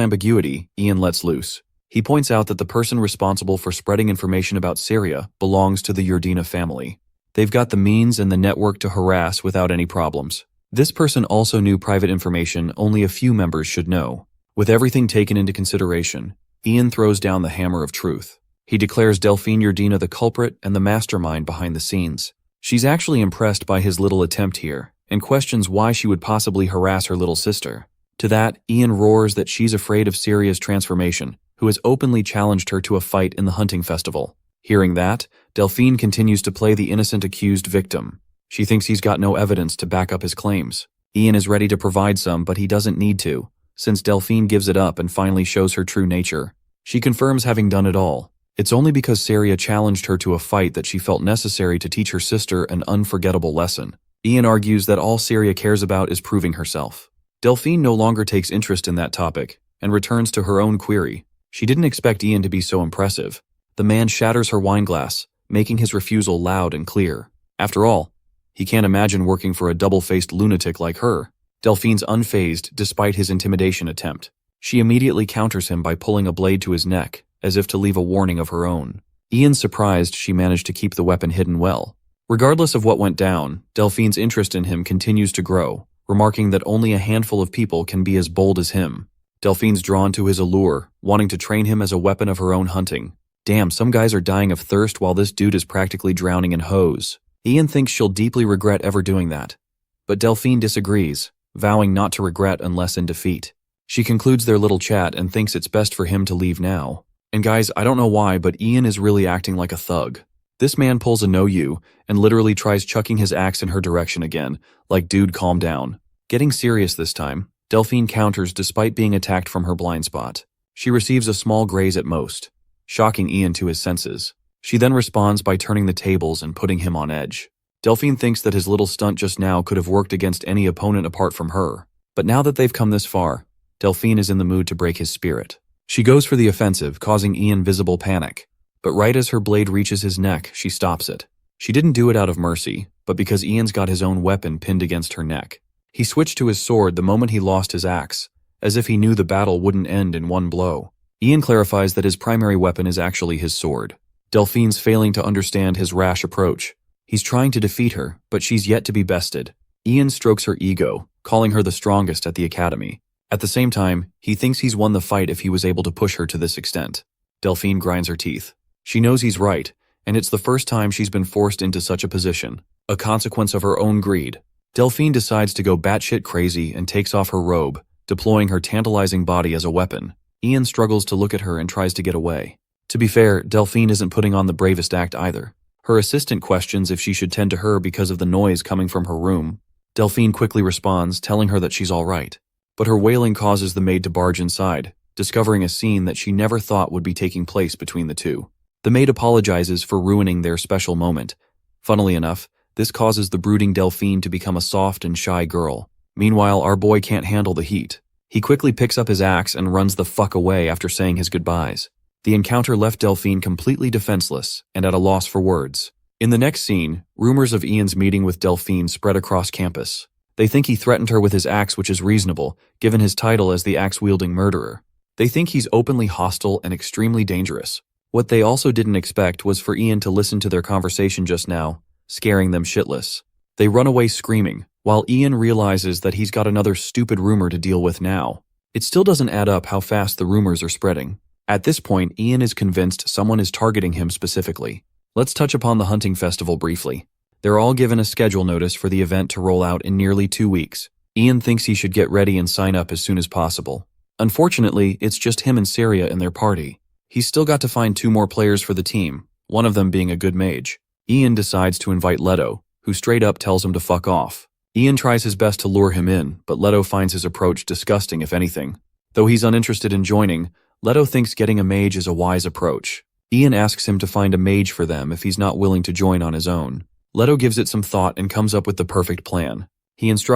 ambiguity, Ian lets loose. He points out that the person responsible for spreading information about Syria belongs to the Yardina family. They've got the means and the network to harass without any problems. This person also knew private information only a few members should know. With everything taken into consideration, Ian throws down the hammer of truth. He declares Delphine Yardina the culprit and the mastermind behind the scenes. She's actually impressed by his little attempt here, and questions why she would possibly harass her little sister. To that, Ian roars that she's afraid of Syria's transformation, who has openly challenged her to a fight in the hunting festival. Hearing that, Delphine continues to play the innocent accused victim. She thinks he's got no evidence to back up his claims. Ian is ready to provide some, but he doesn't need to, since Delphine gives it up and finally shows her true nature. She confirms having done it all. It's only because Syria challenged her to a fight that she felt necessary to teach her sister an unforgettable lesson. Ian argues that all Syria cares about is proving herself. Delphine no longer takes interest in that topic and returns to her own query. She didn't expect Ian to be so impressive. The man shatters her wine glass, making his refusal loud and clear. After all, he can't imagine working for a double-faced lunatic like her. Delphine's unfazed despite his intimidation attempt. She immediately counters him by pulling a blade to his neck, as if to leave a warning of her own. Ian's surprised she managed to keep the weapon hidden well. Regardless of what went down, Delphine's interest in him continues to grow, remarking that only a handful of people can be as bold as him. Delphine's drawn to his allure, wanting to train him as a weapon of her own hunting. Damn, some guys are dying of thirst while this dude is practically drowning in hoes. Ian thinks she'll deeply regret ever doing that. But Delphine disagrees, vowing not to regret unless in defeat. She concludes their little chat and thinks it's best for him to leave now. And guys, I don't know why, but Ian is really acting like a thug. This man pulls a no-you and literally tries chucking his axe in her direction again, like dude calm down. Getting serious this time, Delphine counters despite being attacked from her blind spot. She receives a small graze at most, shocking Ian to his senses. She then responds by turning the tables and putting him on edge. Delphine thinks that his little stunt just now could have worked against any opponent apart from her. But now that they've come this far, Delphine is in the mood to break his spirit. She goes for the offensive, causing Ian visible panic. But right as her blade reaches his neck, she stops it. She didn't do it out of mercy, but because Ian's got his own weapon pinned against her neck. He switched to his sword the moment he lost his axe, as if he knew the battle wouldn't end in one blow. Ian clarifies that his primary weapon is actually his sword. Delphine's failing to understand his rash approach. He's trying to defeat her, but she's yet to be bested. Ian strokes her ego, calling her the strongest at the academy. At the same time, he thinks he's won the fight if he was able to push her to this extent. Delphine grinds her teeth. She knows he's right, and it's the first time she's been forced into such a position, a consequence of her own greed. Delphine decides to go batshit crazy and takes off her robe, deploying her tantalizing body as a weapon. Ian struggles to look at her and tries to get away. To be fair, Delphine isn't putting on the bravest act either. Her assistant questions if she should tend to her because of the noise coming from her room. Delphine quickly responds, telling her that she's all right. But her wailing causes the maid to barge inside, discovering a scene that she never thought would be taking place between the two. The maid apologizes for ruining their special moment. Funnily enough, this causes the brooding Delphine to become a soft and shy girl. Meanwhile, our boy can't handle the heat. He quickly picks up his axe and runs the fuck away after saying his goodbyes. The encounter left Delphine completely defenseless and at a loss for words. In the next scene, rumors of Ian's meeting with Delphine spread across campus. They think he threatened her with his axe, which is reasonable, given his title as the axe-wielding murderer. They think he's openly hostile and extremely dangerous. What they also didn't expect was for Ian to listen to their conversation just now, scaring them shitless. They run away screaming, while Ian realizes that he's got another stupid rumor to deal with now. It still doesn't add up how fast the rumors are spreading. At this point, Ian is convinced someone is targeting him specifically. Let's touch upon the hunting festival briefly. They're all given a schedule notice for the event to roll out in nearly 2 weeks. Ian thinks he should get ready and sign up as soon as possible. Unfortunately, it's just him and Saria in their party. He's still got to find 2 more players for the team, one of them being a good mage. Ian decides to invite Leto, who straight up tells him to fuck off. Ian tries his best to lure him in, but Leto finds his approach disgusting if anything. Though he's uninterested in joining, Leto thinks getting a mage is a wise approach. Ian asks him to find a mage for them if he's not willing to join on his own. Leto gives it some thought and comes up with the perfect plan. He instructs